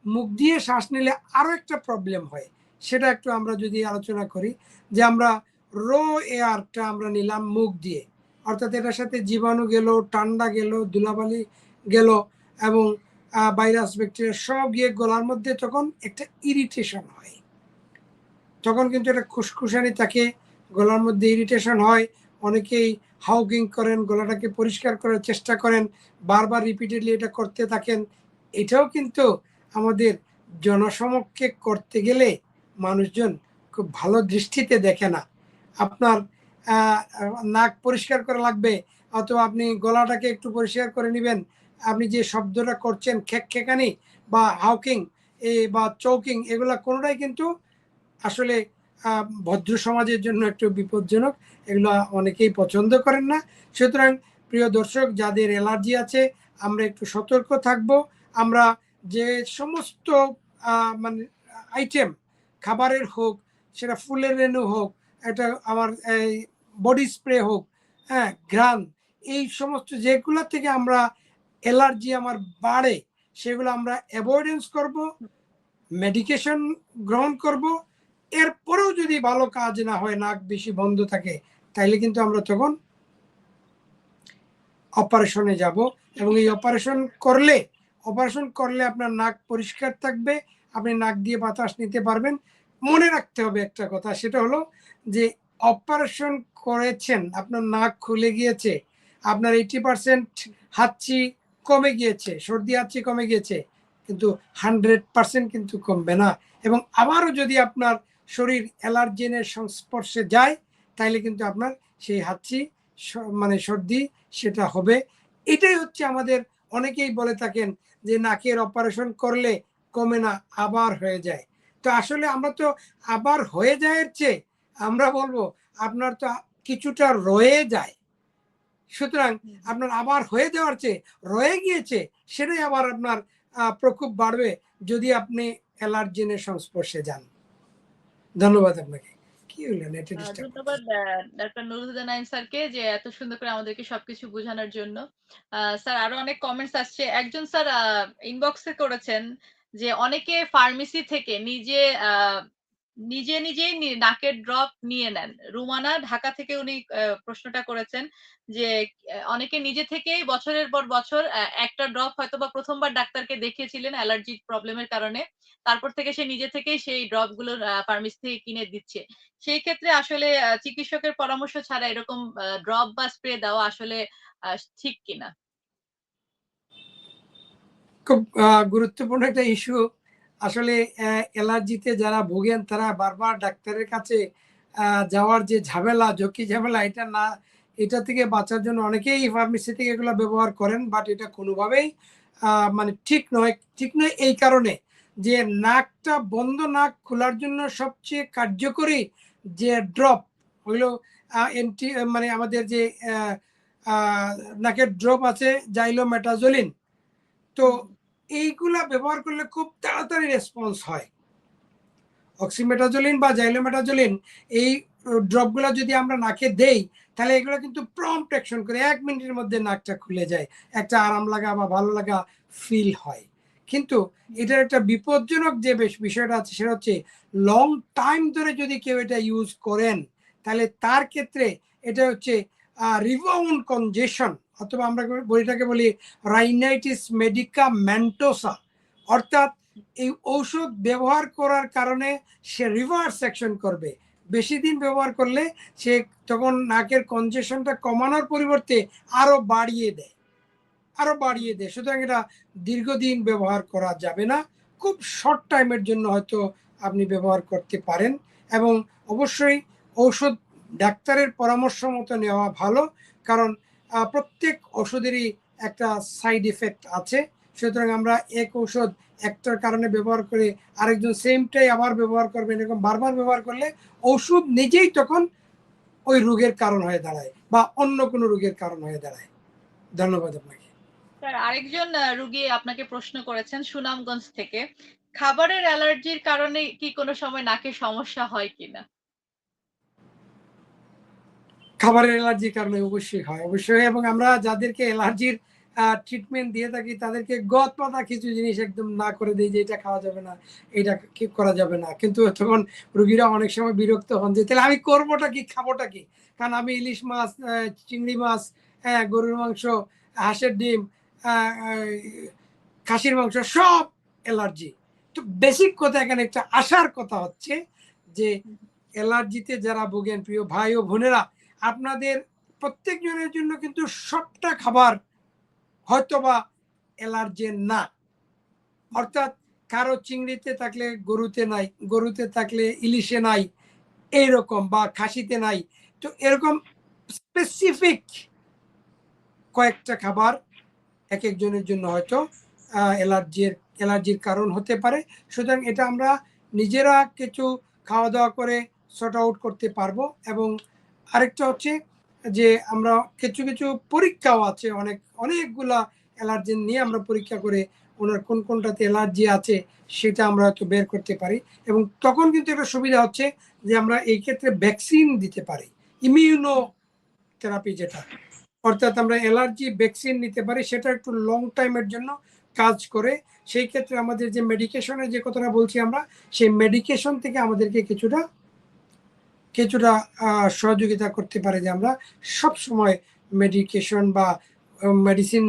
মুখ দিয়ে শ্বাস নিলে আরও একটা প্রবলেম হয়, সেটা একটু আমরা যদি আলোচনা করি, যে আমরা এয়ারটা আমরা নিলাম মুখ দিয়ে, অর্থাৎ এটার সাথে জীবাণু গেল, ঠান্ডা গেল, ধুলাবালি গেল, এবং ভাইরাস ব্যাকটেরিয়া সব গিয়ে গলার মধ্যে তখন একটা ইরিটেশন হয়, তখন কিন্তু একটা খুসখুসানি থাকে, গলার মধ্যে ইরিটেশন হয়, অনেকেই হাউকিং করেন, গলাটাকে পরিষ্কার করার চেষ্টা করেন, বারবার রিপিটেডলি এটা করতে থাকেন। এটাও কিন্তু আমাদের জনসমক্ষে করতে গেলে মানুষজন খুব ভালো দৃষ্টিতে দেখে না। আপনার নাক পরিষ্কার করা লাগবে, অথবা আপনি গলাটাকে একটু পরিষ্কার করে নেবেন, আপনি যে শব্দটা করছেন খেকখানি বা হাউকিং বা চৌকিং, এগুলা কোনোটাই কিন্তু আসলে ভদ্র সমাজের জন্য একটু বিপজ্জনক, এগুলো অনেকেই পছন্দ করেন না। সুতরাং প্রিয় দর্শক, যাদের অ্যালার্জি আছে, আমরা একটু সতর্ক থাকব। আমরা যে সমস্ত মানে আইটেম, খাবারের হোক, সেটা ফুলের রেণু হোক, এটা আমার এই বডি স্প্রে হোক, হ্যাঁ, ঘ্রাণ, এই সমস্ত যেগুলো থেকে আমরা অ্যালার্জি আমার বাড়ে, সেগুলো আমরা অ্যাভয়েডেন্স করব, মেডিকেশন গ্রহণ করব। এরপরেও যদি ভালো কাজ না হয়, নাক বেশি বন্ধ থাকে, তাইলে কিন্তু আমরা তখন অপারেশনে যাব, এবং এই অপারেশন করলে অপারেশন করলে আপনার নাক পরিষ্কার থাকবে, আপনি নাক দিয়ে বাতাস নিতে পারবেন। মনে রাখতে হবে একটা কথা, সেটা হলো যে অপারেশন করেছেন, আপনার নাক খুলে গিয়েছে, আপনার 80% হাঁচি কমে গিয়েছে, সর্দি হাঁচি কমে গিয়েছে, কিন্তু 100% কিন্তু কমবে না। এবং আবারও যদি আপনার শরীর অ্যালার্জেনের সংস্পর্শে যায়, তাইলে কিন্তু আপনার সেই হাঁচি মানে সর্দি সেটা হবে। এটাই হচ্ছে আমাদের, অনেকেই বলে থাকেন যে নাকের অপারেশন করলে কমে না, আবার হয়ে যায়। তো আসলে আমরা তো আবার হয়ে যায় এর চেয়ে আমরা বলবো আপনার তো কিছুটা রয়ে যায়। সুতরাং আপনার আবার হয়ে যাওয়ার চেয়ে রয়ে গিয়েছে সেটাই আবার আপনার প্রকোপ বাড়বে যদি আপনি অ্যালার্জেনের সংস্পর্শে যান। ধন্যবাদ আপনাকে। কি হলো নেটে ডিস্টার্ব? ধন্যবাদ ডাক্তার নুরুল হুদা নাইম স্যারকে যে এত সুন্দর করে আমাদেরকে সবকিছু বোঝানোর জন্য। স্যার আরো অনেক কমেন্টস আসছে। একজন স্যার ইনবক্সে করেছেন যে অনেকে ফার্মেসি থেকে নিজেই নাকের ড্রপ নিয়ে নেন। রুমানা ঢাকা থেকে উনি প্রশ্নটা করেছেন যে অনেকে নিজে থেকেই বছরের পর বছর একটা ড্রপ হয়তোবা ১ম বার ডাক্তারকে দেখিয়েছিলেন অ্যালার্জির প্রবলেমের কারণে। তারপর থেকে সে নিজে থেকেই সেই ড্রপ গুলো ফার্মেসি থেকে কিনে দিচ্ছে। সেই ক্ষেত্রে আসলে চিকিৎসকের পরামর্শ ছাড়া এরকম ড্রপ বা স্প্রে দেওয়া আসলে ঠিক কিনা? খুব গুরুত্বপূর্ণ একটা ইস্যু। আসলে অ্যালার্জিতে যারা ভোগেন তারা বারবার ডাক্তারের কাছে যাওয়ার যে ঝামেলা, ঝক্কি ঝামেলা, এটা থেকে বাঁচার জন্য অনেকেই ফার্মেসি থেকে এগুলো ব্যবহার করেন। বাট এটা কোনোভাবেই মানে ঠিক নয়। ঠিক নয় এই কারণে যে নাকটা বন্ধ, নাক খোলার জন্য সবচেয়ে কার্যকরী যে ড্রপ হইল মানে আমাদের যে নাকের ড্রপ আছে জাইলোমেটাজোলিন। তো এইগুলা ব্যবহার করলে খুব তাড়াতাড়ি রেসপন্স হয়। অক্সিমেটাজোলিন বা জাইলোমেটাজোলিন এই ড্রপগুলো যদি আমরা নাকে দেই তাহলে এগুলো কিন্তু প্রম্পট অ্যাকশন করে, 1 মিনিটের মধ্যে নাকটা খুলে যায়, একটা আরাম লাগা বা ভালো লাগা ফিল হয়। কিন্তু এটার একটা বিপজ্জনক যে বিষয়টা আছে সেটা হচ্ছে লং টাইম ধরে যদি কেউ এটা ইউজ করেন তাহলে তার ক্ষেত্রে এটা হচ্ছে রিবাউন্ড কনজেশন, অথবা আমরা বইটাকে বলি রাইনাইটিস মেডিকামেন্টোসা। অর্থাৎ এই ঔষধ ব্যবহার করার কারণে সে রিভার্স অ্যাকশন করবে। বেশি দিন ব্যবহার করলে সে তখন নাকের কনজেশনটা কমানোর পরিবর্তে আরো বাড়িয়ে দেয়। সুতরাং এটা দীর্ঘদিন ব্যবহার করা যাবে না। খুব শর্ট টাইমের জন্য হয়তো আপনি ব্যবহার করতে পারেন, এবং অবশ্যই ঔষধ ডাক্তারের পরামর্শ মতো নেওয়া ভালো, কারণ প্রত্যেক ওষুধেরই একটা সাইড ইফেক্ট আছে। সুতরাং আমরা এক ঔষধ একটার কারণে ব্যবহার করে আরেকজন সেমটাই আবার ব্যবহার করবেন, এরকম বারবার ব্যবহার করলে ওষুধ নিজেই তখন ওই রোগের কারণ হয়ে দাঁড়ায় বা অন্য কোনো রোগের কারণ হয়ে দাঁড়ায়। ধন্যবাদ আপনাকে। স্যার আরেকজন রোগী আপনাকে প্রশ্ন করেছেন সুনামগঞ্জ থেকে, খাবারের অ্যালার্জির কারণে কি কোনো সময় নাকে সমস্যা হয় কিনা? খাবারের অ্যালার্জির কারণে অবশ্যই হয়, অবশ্যই। এবং আমরা যাদেরকে অ্যালার্জির ট্রিটমেন্ট দিয়ে থাকি তাদেরকে গদ পাতা কিছু জিনিস একদম না করে দিই যে এটা খাওয়া যাবে না, এটা কি করা যাবে না। কিন্তু তখন রুগীরা অনেক সময় বিরক্ত হন যে তাহলে আমি করবোটা কি, খাবোটা কি? কারণ আমি ইলিশ মাছ, চিংড়ি মাছ, গরুর মাংস, হাঁসের ডিম, খাসির মাংস সব অ্যালার্জি। তো বেসিক কথা এখানে একটা আসার কথা হচ্ছে যে অ্যালার্জিতে যারা ভোগেন প্রিয় ভাই ও বোনেরা, আপনাদের প্রত্যেকজনের জন্য কিন্তু সবটা খাবার হয়তোবা অ্যালার্জেন না। অর্থাৎ কারো চিংড়িতে থাকলে গরুতে নাই, গরুতে থাকলে ইলিশে নাই, এইরকম, বা খাসিতে নাই। তো এরকম স্পেসিফিক কয়েকটা খাবার এক একজনের জন্য হয়তো অ্যালার্জির কারণ হতে পারে। সুতরাং এটা আমরা নিজেরা কিছু খাওয়া দাওয়া করে সর্ট আউট করতে পারবো। এবং আরেকটা হচ্ছে যে আমরা কিছু পরীক্ষাও আছে, অনেকগুলা অ্যালার্জেন নিয়ে আমরা পরীক্ষা করে ওনার কোন কোনটাতে অ্যালার্জি আছে সেটা আমরা হয়তো বের করতে পারি। এবং তখন কিন্তু একটা সুবিধা হচ্ছে যে আমরা এই ক্ষেত্রে ভ্যাকসিন দিতে পারি, ইমিউনো থেরাপি যেটা, অর্থাৎ আমরা অ্যালার্জি ভ্যাকসিন নিতে পারি, সেটা একটু লং টাইমের জন্য কাজ করে। সেই ক্ষেত্রে আমাদের যে মেডিকেশনের যে কথাটা বলছি আমরা, সেই মেডিকেশন থেকে আমাদেরকে কিছুটা সহযোগিতা করতে পারে, যে আমরা সব সময় মেডিকেশন বা মেডিসিন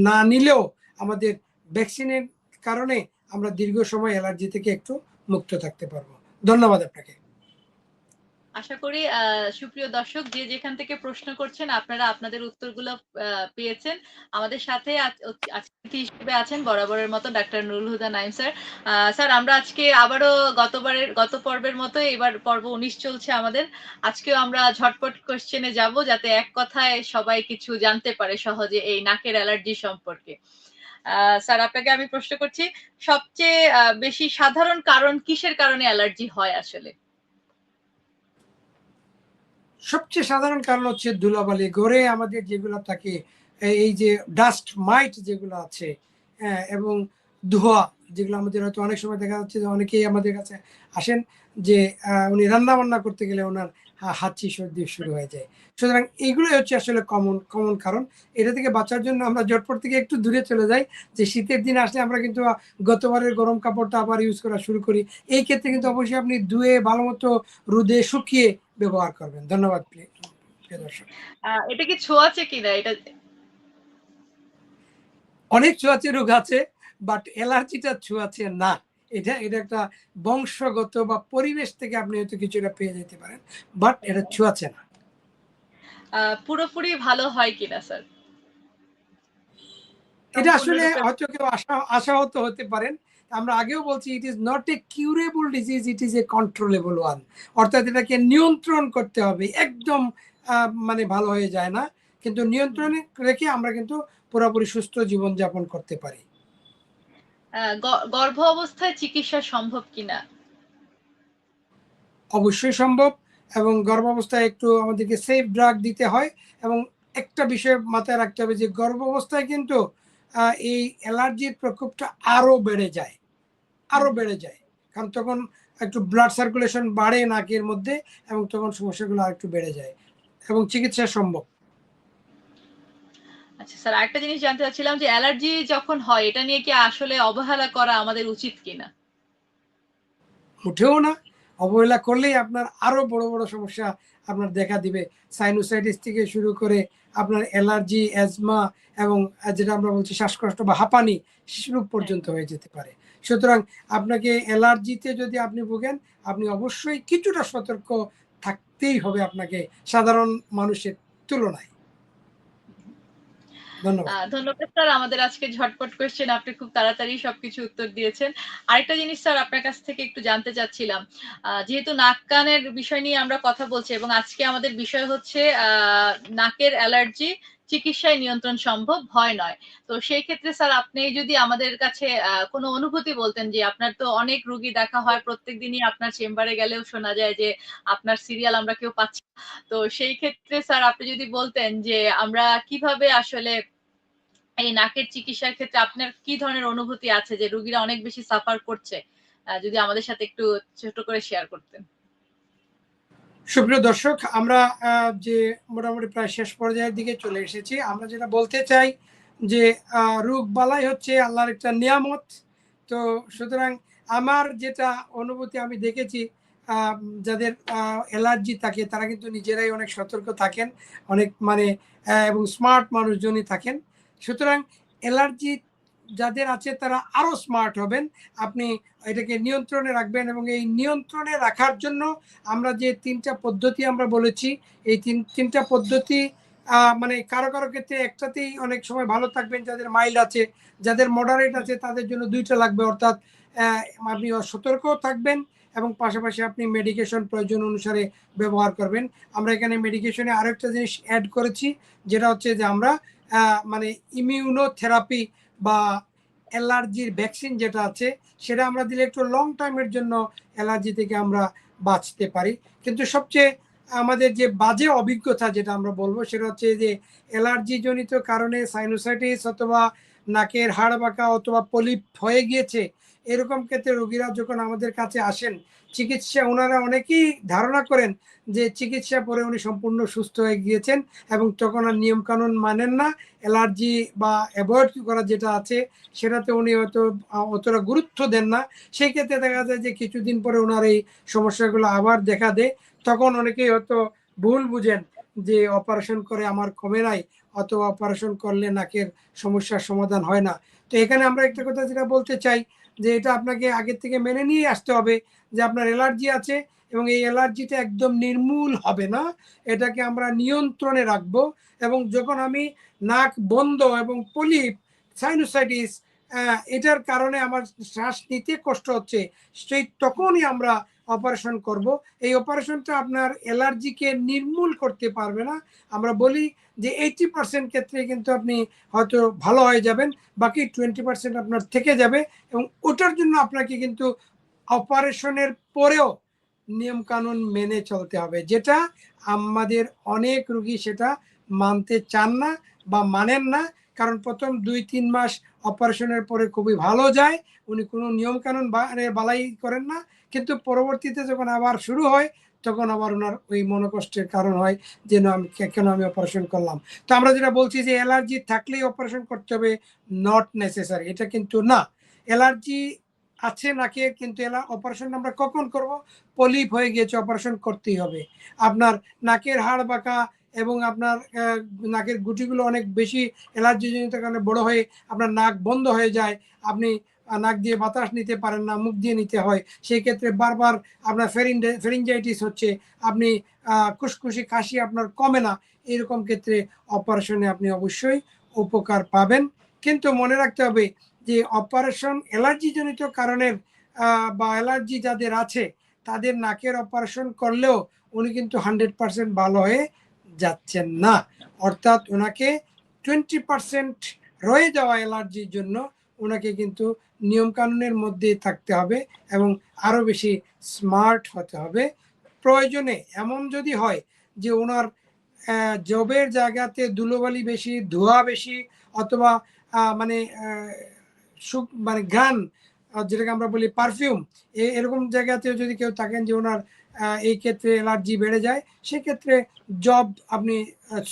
না নিলেও আমাদের ভ্যাকসিনের কারণে আমরা দীর্ঘ সময় অ্যালার্জি থেকে একটু মুক্ত থাকতে পারবো। ধন্যবাদ আপনাকে। আশা করি সুপ্রিয় দর্শক যে যেখান থেকে প্রশ্ন করছেন আপনারা আপনাদের উত্তরগুলো পেয়েছেন। আমাদের সাথে অতিথি হিসেবে আছেন বরাবরের মতো doctor Nurul Huda Naim sir. Sir আমরা আজকে আবারও গত পর্বের মতো এবার পর্ব 19 চলছে আমাদের। আজকেও আমরা ঝটপট কোশ্চেনে যাব যাতে এক কথায় সবাই কিছু জানতে পারে সহজে এই নাকের অ্যালার্জি সম্পর্কে। স্যার আপনাকে আমি প্রশ্ন করছি, সবচেয়ে বেশি সাধারণ কারণ কিসের কারণে অ্যালার্জি হয় আসলে? সবচেয়ে সাধারণ কারণ হচ্ছে ধুলাবালি, ঘরে আমাদের যেগুলো থাকে, এই যে ডাস্ট মাইট যেগুলো আছে, এবং ধোঁয়া যেগুলো আমাদের হয়তো অনেক সময় দেখা যাচ্ছে যে অনেকেই আমাদের কাছে আসেন যে উনি রান্না বান্না করতে গেলে ওনার হাঁচি সর্দি শুরু হয়ে যায়। সুতরাং এইগুলোই হচ্ছে আসলে কমন কারণ। এটা থেকে বাঁচার জন্য আমরা জটপট থেকে একটু দূরে চলে যাই, যে শীতের দিন আসলে আমরা কিন্তু গতবারের গরম কাপড়টা আবার ইউজ করা শুরু করি। এই ক্ষেত্রে কিন্তু অবশ্যই আপনি ধুয়ে ভালো মতো রোদে শুকিয়ে ব্যবহার করবেন। ধন্যবাদ প্রিয় দর্শক। এটা কি ছোঁয়াচে কিনা এটা? অনেক ছোঁয়াচে রোগ আছে, বাট অ্যালার্জিটা ছোঁয়াচে না। এটা একটা বংশগত বা পরিবেশ থেকে আপনি হয়তো কিছুটা পেয়ে যেতে পারেন, বাট এটা ছোঁয়াচে না। পুরোপুরি ভালো হয় কিনা স্যার? এটা আসলে হয়তো কেউ আশাহত হতে পারেন। আমরা আগেও বলছি, it is not a curable disease, it is a controllable one. অর্থাৎ এটাকে নিয়ন্ত্রণ করতে হবে, একদম মানে ভালো হয়ে যায় না, কিন্তু নিয়ন্ত্রণে রেখে আমরা কিন্তু পুরোপুরি সুস্থ জীবনযাপন করতে পারি। গর্ভ অবস্থায় চিকিৎসা সম্ভব কিনা? অবশ্যই সম্ভব, এবং গর্ভাবস্থায় একটু আমাদেরকে সেফ ড্রাগ দিতে হয়। এবং একটা বিষয় মাথায় রাখতে হবে যে গর্ভাবস্থায় কিন্তু এই অ্যালার্জির প্রকোপটা আরো বেড়ে যায়, কারণ তখন একটু ব্লাড সার্কুলেশন বাড়ে নাকের মধ্যে, এবং তখন সমস্যাগুলো আর একটু বেড়ে যায়, এবং চিকিৎসা সম্ভব। আচ্ছা স্যার, আরেকটা জিনিস জানতে চাচ্ছিলাম যে অ্যালার্জি যখন হয় এটা নিয়ে কি আসলে অবহেলা করা আমাদের উচিত কিনা? উঠেও না, অবহেলা করলেই আপনার আরো বড় বড় সমস্যা আপনার দেখা দিবে। সাইনোসাইটিস থেকে শুরু করে আপনার অ্যালার্জি, অ্যাজমা, এবং যেটা আমরা বলছি শ্বাসকষ্ট বা হাঁপানি রোগ পর্যন্ত হয়ে যেতে পারে। সুতরাং আপনাকে অ্যালার্জিতে যদি আপনি ভোগেন, আপনি অবশ্যই কিছুটা সতর্ক থাকতেই হবে আপনাকে সাধারণ মানুষের তুলনায়। ধন্যবাদ। ধন্যবাদ স্যার, আমাদের আজকে ঝটপট কোয়েশ্চেন আপনি খুব তাড়াতাড়ি সবকিছু উত্তর দিয়েছেন। আরেকটা জিনিস স্যার আপনার কাছ থেকে একটু জানতে চাচ্ছিলাম, যেহেতু নাক কানের বিষয় নিয়ে আমরা কথা বলছি এবং আজকে আমাদের বিষয় হচ্ছে নাকের অ্যালার্জি চিকিৎসায় নিয়ন্ত্রণ সম্ভব, ভয় নয়। তো সেই ক্ষেত্রে স্যার আপনি যদি আমাদের কাছে কোনো অনুভূতি বলতেন, যে আপনার তো অনেক রোগী দেখা হয়, প্রত্যেক দিনই আপনার চেম্বারে গেলেও শোনা যায় যে আপনার সিরিয়াল আমরা কেউ পাচ্ছি। তো সেই ক্ষেত্রে স্যার আপনি যদি বলতেন যে আমরা কিভাবে আসলে এই নাকের চিকিৎসার ক্ষেত্রে আপনার কি ধরনের অনুভূতি আছে যে রোগীরা অনেক বেশি সাফার করছে, যদি আমাদের সাথে একটু ছোট করে শেয়ার করতেন। সুপ্রিয় দর্শক, আমরা যে মোটামুটি প্রায় শেষ পর্যায়ের দিকে চলে এসেছি। আমরা যেটা বলতে চাই যে রোগ বালাই হচ্ছে আল্লাহর একটা নিয়ামত। তো সুতরাং আমার যেটা অনুভূতি আমি দেখেছি, যাদের অ্যালার্জি থাকে তারা কিন্তু নিজেরাই অনেক সতর্ক থাকেন, অনেক মানে এবং স্মার্ট মানুষজনই থাকেন। সুতরাং অ্যালার্জি যাদের আছে তারা আরো স্মার্ট হবেন। আপনি এটাকে নিয়ন্ত্রণে রাখবেন, এবং এই নিয়ন্ত্রণে রাখার জন্য আমরা যে তিনটা পদ্ধতি আমরা বলেছি, এই তিনটা পদ্ধতি মানে কারো ক্ষেত্রে একটাতেই অনেক সময় ভালো থাকবেন, যাদের মাইল্ড আছে, যাদের মডারেট আছে তাদের জন্য দুইটা লাগবে। অর্থাৎ আপনি সতর্কও থাকবেন, এবং পাশাপাশি আপনি মেডিকেশন প্রয়োজন অনুসারে ব্যবহার করবেন। আমরা এখানে মেডিকেশনে আরেকটা জিনিস অ্যাড করেছি, যেটা হচ্ছে যে আমরা মানে ইমিউনোথেরাপি বা অ্যালার্জির ভ্যাকসিন যেটা আছে, সেটা আমরা দিলে একটু লং টাইমের জন্য অ্যালার্জি থেকে আমরা বাঁচতে পারি। কিন্তু সবচেয়ে আমাদের যে বাজে অভিজ্ঞতা যেটা আমরা বলবো, সেটা হচ্ছে যে অ্যালার্জি জনিত কারণে সাইনোসাইটিস অথবা নাকের হাড় বাঁকা অথবা পলিপ হয়ে গিয়েছে, এরকম ক্ষেত্রে রোগীরা যখন আমাদের কাছে আসেন, চিকিৎসা ওনারা অনেকেই ধারণা করেন যে চিকিৎসা পরে উনি সম্পূর্ণ সুস্থ হয়ে গিয়েছেন, এবং তখন আর নিয়মকানুন মানেন না। অ্যালার্জি বা অ্যাভয়েড করা যেটা আছে সেটাতে উনি হয়তো অতটা গুরুত্ব দেন না। সেই ক্ষেত্রে দেখা যায় যে কিছুদিন পরে ওনার এই সমস্যাগুলো আবার দেখা দেয়। তখন অনেকেই হয়তো ভুল বুঝেন যে অপারেশন করে আমার কমে নাই, অথবা অপারেশন করলে নাকের সমস্যার সমাধান হয় না। তো এখানে আমরা একটা কথা যেটা বলতে চাই যে এটা আপনাকে আগের থেকে মেনে নিয়ে আসতে হবে যে আপনার অ্যালার্জি আছে এবং এই অ্যালার্জিটা একদম নির্মূল হবে না, এটাকে আমরা নিয়ন্ত্রণে রাখবো। এবং যখন আমি নাক বন্ধ এবং পলিপ, সাইনোসাইটিস, এটার কারণে আমার শ্বাস নিতে কষ্ট হচ্ছে, সেই তখনই আমরা অপারেশন করব। এই অপারেশনটা আপনার অ্যালার্জিকে নির্মূল করতে পারবে না। আমরা বলি যে 80% ক্ষেত্রে কিন্তু আপনি হয়তো ভালো হয়ে যাবেন, বাকি 20% আপনার থেকে যাবে। এবং ওটার জন্য আপনাকে কিন্তু অপারেশনের পরেও নিয়মকানুন মেনে চলতে হবে, যেটা আমাদের অনেক রোগী সেটা মানতে চান না বা মানেন না। কারণ প্রথম 2-3 মাস অপারেশনের পরে খুবই ভালো যায়, উনি কোনো নিয়মকানুন বালাই করেন না, কিন্তু পরবর্তীতে যখন আবার শুরু হয় তখন আবার ওনার ওই মনোকষ্টের কারণ হয় যে না, আমি কেন আমি অপারেশন করলাম। তো আমরা যেটা বলছি যে অ্যালার্জি থাকলেই অপারেশন করতে হবে, নট নেসেসারি, এটা কিন্তু না। অ্যালার্জি আছে নাকের, কিন্তু অপারেশন আমরা কখন করব? পলিপ হয়ে গিয়েছে, অপারেশন করতেই হবে। আপনার নাকের হাড় বাঁকা এবং আপনার নাকের গুটিগুলো অনেক বেশি অ্যালার্জিজনিত কারণে বড় হয়ে আপনার নাক বন্ধ হয়ে যায়, আপনি নাক দিয়ে বাতাস নিতে পারেন না, মুখ দিয়ে নিতে হয়, সেই ক্ষেত্রে বারবার আপনার ফেরিনজাইটিস হচ্ছে, আপনি খুশখুশি কাশি আপনার কমে না, এরকম ক্ষেত্রে অপারেশনে আপনি অবশ্যই উপকার পাবেন। কিন্তু মনে রাখতে হবে যে অপারেশন অ্যালার্জিজনিত কারণের বা অ্যালার্জি যাদের আছে তাদের নাকের অপারেশন করলেও উনি কিন্তু 100% ভালো হয়ে যাচ্ছেন না। অর্থাৎ ওনাকে 20% রয়ে যাওয়া অ্যালার্জির জন্য ওনাকে কিন্তু নিয়মকানুনের মধ্যে থাকতে হবে এবং আরও বেশি স্মার্ট হতে হবে। প্রয়োজনে এমন যদি হয় যে ওনার জবের জায়গাতে ধুলোবালি বেশি, ধোঁয়া বেশি, অথবা মানে মানে গান, যেটাকে আমরা বলি পারফিউম, এরকম জায়গাতে যদি কেউ থাকেন যে ওনার এই ক্ষেত্রে অ্যালার্জি বেড়ে যায়, সেক্ষেত্রে জব আপনি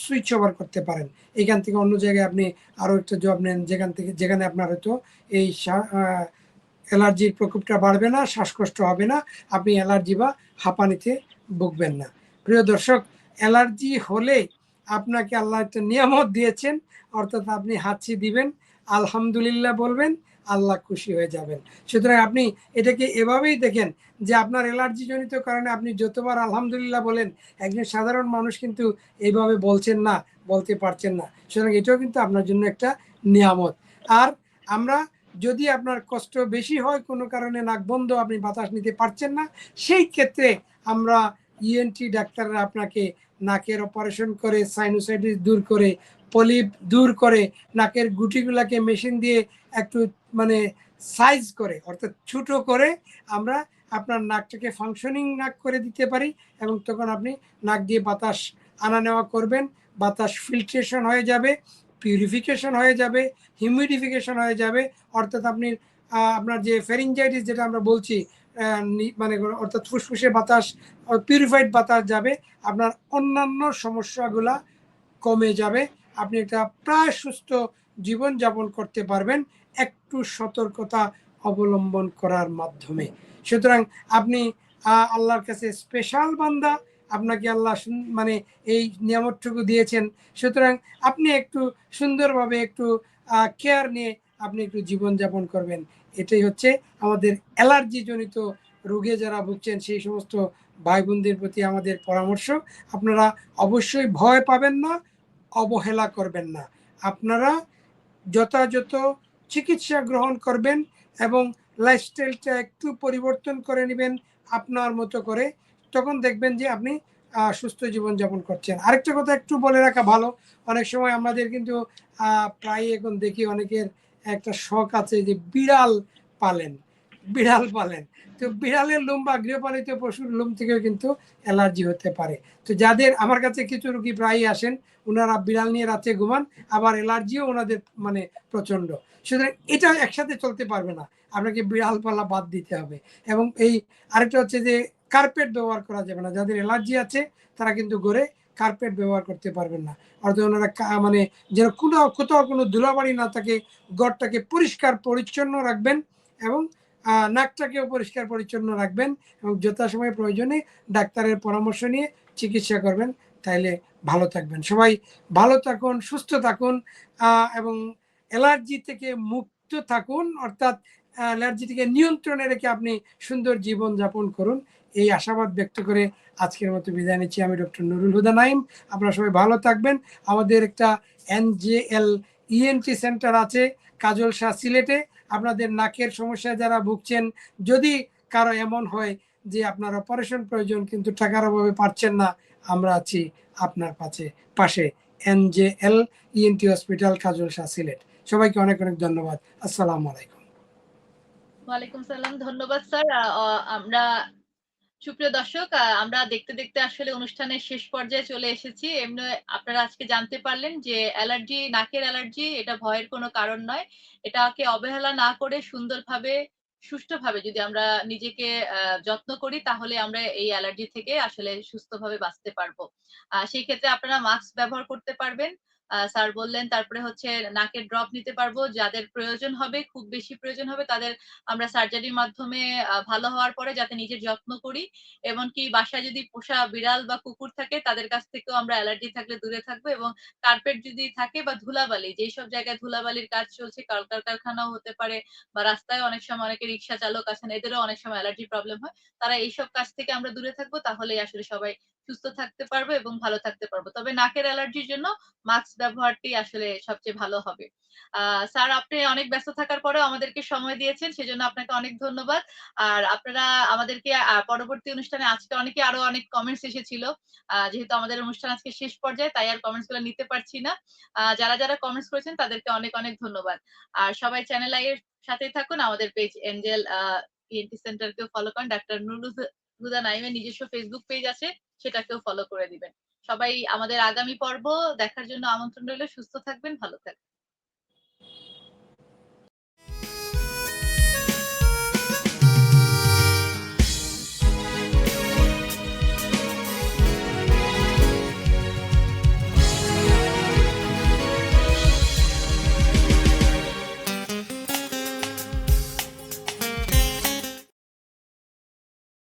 সুইচ ওভার করতে পারেন, এখান থেকে অন্য জায়গায় আপনি আরও একটা জব নেন যেখানে আপনার হয়তো এই অ্যালার্জির প্রকোপটা বাড়বে না, শ্বাসকষ্ট হবে না, আপনি অ্যালার্জি বা হাঁপানিতে ভুগবেন না। প্রিয় দর্শক, অ্যালার্জি হলে আপনাকে আল্লাহ একটা নিয়ামত দিয়েছেন, অর্থাৎ আপনি হাঁচি দিবেন, আলহামদুলিল্লাহ বলবেন, আল্লাহ খুশি হয়ে যাবেন। সুতরাং আপনি এটাকে এভাবেই দেখেন যে আপনার অ্যালার্জি জনিত কারণে আপনি যতবার আলহামদুলিল্লাহ বলেন, একজন সাধারণ মানুষ কিন্তু এইভাবে বলছেন না, বলতে পারছেন না। সুতরাং এটাও কিন্তু আপনার জন্য একটা নিয়ামত। আর আমরা যদি আপনার কষ্ট বেশি হয়, কোনো কারণে নাক বন্ধ, আপনি বাতাস নিতে পারছেন না, সেই ক্ষেত্রে আমরা ইএনটি ডাক্তাররা আপনাকে নাকের অপারেশন করে, সাইনোসাইটিস দূর করে, পলিপ দূর করে, নাকের গুটিগুলাকে মেশিন দিয়ে একটু মানে সাইজ করে, অর্থাৎ ছোটো করে আমরা আপনার নাকটাকে ফাংশনিং নাক করে দিতে পারি। এবং তখন আপনি নাক দিয়ে বাতাস আনা নেওয়া করবেন, বাতাস ফিল্ট্রেশন হয়ে যাবে, পিউরিফিকেশন হয়ে যাবে, হিউমিডিফিকেশন হয়ে যাবে, অর্থাৎ আপনি আপনার যে ফেরিনজাইটিস যেটা আমরা বলছি, মানে অর্থাৎ ফুসফুসে বাতাস, পিউরিফাইড বাতাস যাবে, আপনার অন্যান্য সমস্যাগুলা কমে যাবে, আপনি একটা প্রায় সুস্থ জীবনযাপন করতে পারবেন একটু সতর্কতা অবলম্বন করার মাধ্যমে। সুতরাং আপনি আল্লাহর কাছে স্পেশাল বান্দা, আপনাকে আল্লাহ মানে এই নিয়ামতটুকু দিয়েছেন, সুতরাং আপনি একটু সুন্দরভাবে একটু কেয়ার নিয়ে আপনি একটু জীবনযাপন করবেন। এটাই হচ্ছে আমাদের অ্যালার্জিজনিত রোগে যারা ভুগছেন সেই সমস্ত ভাই বোনদের প্রতি আমাদের পরামর্শ। আপনারা অবশ্যই ভয় পাবেন না, অবহেলা করবেন না, আপনারা যথাযথ চিকিৎসা গ্রহণ করবেন এবং লাইফস্টাইলটা একটু পরিবর্তন করে নেবেন আপনার মতো করে, তখন দেখবেন যে আপনি সুস্থ জীবনযাপন করছেন। আরেকটা কথা একটু বলে রাখা ভালো, অনেক সময় আমাদের কিন্তু প্রায় এখন দেখি অনেকের একটা শখ আছে যে বিড়াল পালেন, তো বিড়ালের লোম বা গৃহপালিত পশুর লোম থেকেও কিন্তু অ্যালার্জি হতে পারে। তো যাদের আমার কাছে কিছু রোগী প্রায়ই আসেন, ওনারা বিড়াল নিয়ে রাতে ঘুমান, আবার অ্যালার্জিও ওনাদের মানে প্রচণ্ড। সুতরাং এটা একসাথে চলতে পারবে না, আপনাকে বিড়াল পালা বাদ দিতে হবে। এবং এই আরেকটা হচ্ছে যে কার্পেট ব্যবহার করা যাবে না, যাদের অ্যালার্জি আছে তারা কিন্তু ঘরে কার্পেট ব্যবহার করতে পারবেন না, অর্থাৎ ওনারা মানে যেন কোথাও কোনো ধুলাবাড়ি না থাকে, ঘরটাকে পরিষ্কার পরিচ্ছন্ন রাখবেন এবং নাকটাকেও পরিষ্কার পরিচ্ছন্ন রাখবেন এবং যথাসময়ে প্রয়োজনে ডাক্তারের পরামর্শ নিয়ে চিকিৎসা করবেন, তাইলে ভালো থাকবেন। সবাই ভালো থাকুন, সুস্থ থাকুন এবং অ্যালার্জি থেকে মুক্ত থাকুন, অর্থাৎ অ্যালার্জি থেকে নিয়ন্ত্রণে রেখে আপনি সুন্দর জীবন যাপন করুন। এই আশাবাদ ব্যক্ত করে আজকের মতো বিদায় নিচ্ছি। আমি ডক্টর নুরুল হুদা নাইম। আপনারা সবাই ভালো থাকবেন। আমাদের একটা NJL ENT সেন্টার আছে কাজল শাহ, সিলেটে। আপনাদের নাকের সমস্যায় যারা ভুগছেন, যদি কারো এমন হয় যে আপনার অপারেশন প্রয়োজন কিন্তু টাকার অভাবে পারছেন না, আমরা আছি আপনার পাশে। NJL ENT হসপিটাল, কাজল শাহ, সিলেট। সবাইকে অনেক অনেক ধন্যবাদ। আসসালামু আলাইকুম। ওয়ালাইকুম সালাম। ধন্যবাদ স্যার। আমরা সুপ্রিয় দর্শক, আমরা দেখতে দেখতে আসলে অনুষ্ঠানের শেষ পর্যায়ে চলে এসেছি। এমনি আপনারা আজকে জানতে পারলেন যে অ্যালার্জি, নাকের অ্যালার্জি এটা ভয়ের কোনো কারণ নয়। এটাকে অবহেলা না করে সুন্দরভাবে, সুষ্ঠুভাবে যদি আমরা নিজেকে যত্ন করি, তাহলে আমরা এই অ্যালার্জি থেকে আসলে সুস্থভাবে বাঁচতে পারবো। সেই ক্ষেত্রে আপনারা মাস্ক ব্যবহার করতে পারবেন। স্যার বললেন, তারপরে হচ্ছে নাকের ড্রপ নিতে পারবো। যাদের প্রয়োজন হবে, খুব বেশি প্রয়োজন হবে, তাদের আমরা সার্জারির মাধ্যমে ভালো হওয়ার পরে যাতে নিজের যত্ন করি। এমনকি বাসায় যদি পোষা বিড়াল বা কুকুর থাকে, তাদের কাছ থেকেও আমরা অ্যালার্জি থাকলে দূরে থাকবো। এবং কার্পেট যদি থাকে বা ধুলাবালি, যেসব জায়গায় ধুলাবালির কাজ চলছে, কলকারখানাও হতে পারে, বা রাস্তায় অনেক সময় অনেকে রিক্সা চালক আছেন, এদেরও অনেক সময় অ্যালার্জি প্রবলেম হয়। তারা এইসব কাজ থেকে আমরা দূরে থাকবো, তাহলেই আসলে সবাই সুস্থ থাকতে পারবো এবং ভালো থাকতে পারবো। তবে নাকের অ্যালার্জির জন্য মাস্ক ব্যবহারটি আসলে সবচেয়ে ভালো হবে। স্যার, আপনি অনেক ব্যস্ত থাকার পরেও আমাদেরকে সময় দিয়েছেন, সেজন্য আপনাকে অনেক ধন্যবাদ। আর আপনারা আমাদেরকে পরবর্তী অনুষ্ঠানে, আজকে আরো অনেক কমেন্টস এসেছিল। যেহেতু আমাদের অনুষ্ঠান আজকে শেষ পর্যায়ে, তাই আর কমেন্টস গুলো নিতে পারছি না। যারা যারা কমেন্টস করেছেন তাদেরকে অনেক অনেক ধন্যবাদ। আর সবাই চ্যানেল আই এর সাথেই থাকুন। আমাদের পেজ এঞ্জেল ENT সেন্টারকেও ফলো করেন। ডাক্তার নুরুল হুদা নাইমের নিজস্ব ফেসবুক পেজ আছে, সেটাকেও ফলো করে দিবেন। সবাই আমাদের আগামী পর্ব দেখার জন্য আমন্ত্রণ রইল। সুস্থ থাকবেন, ভালো থাকবেন।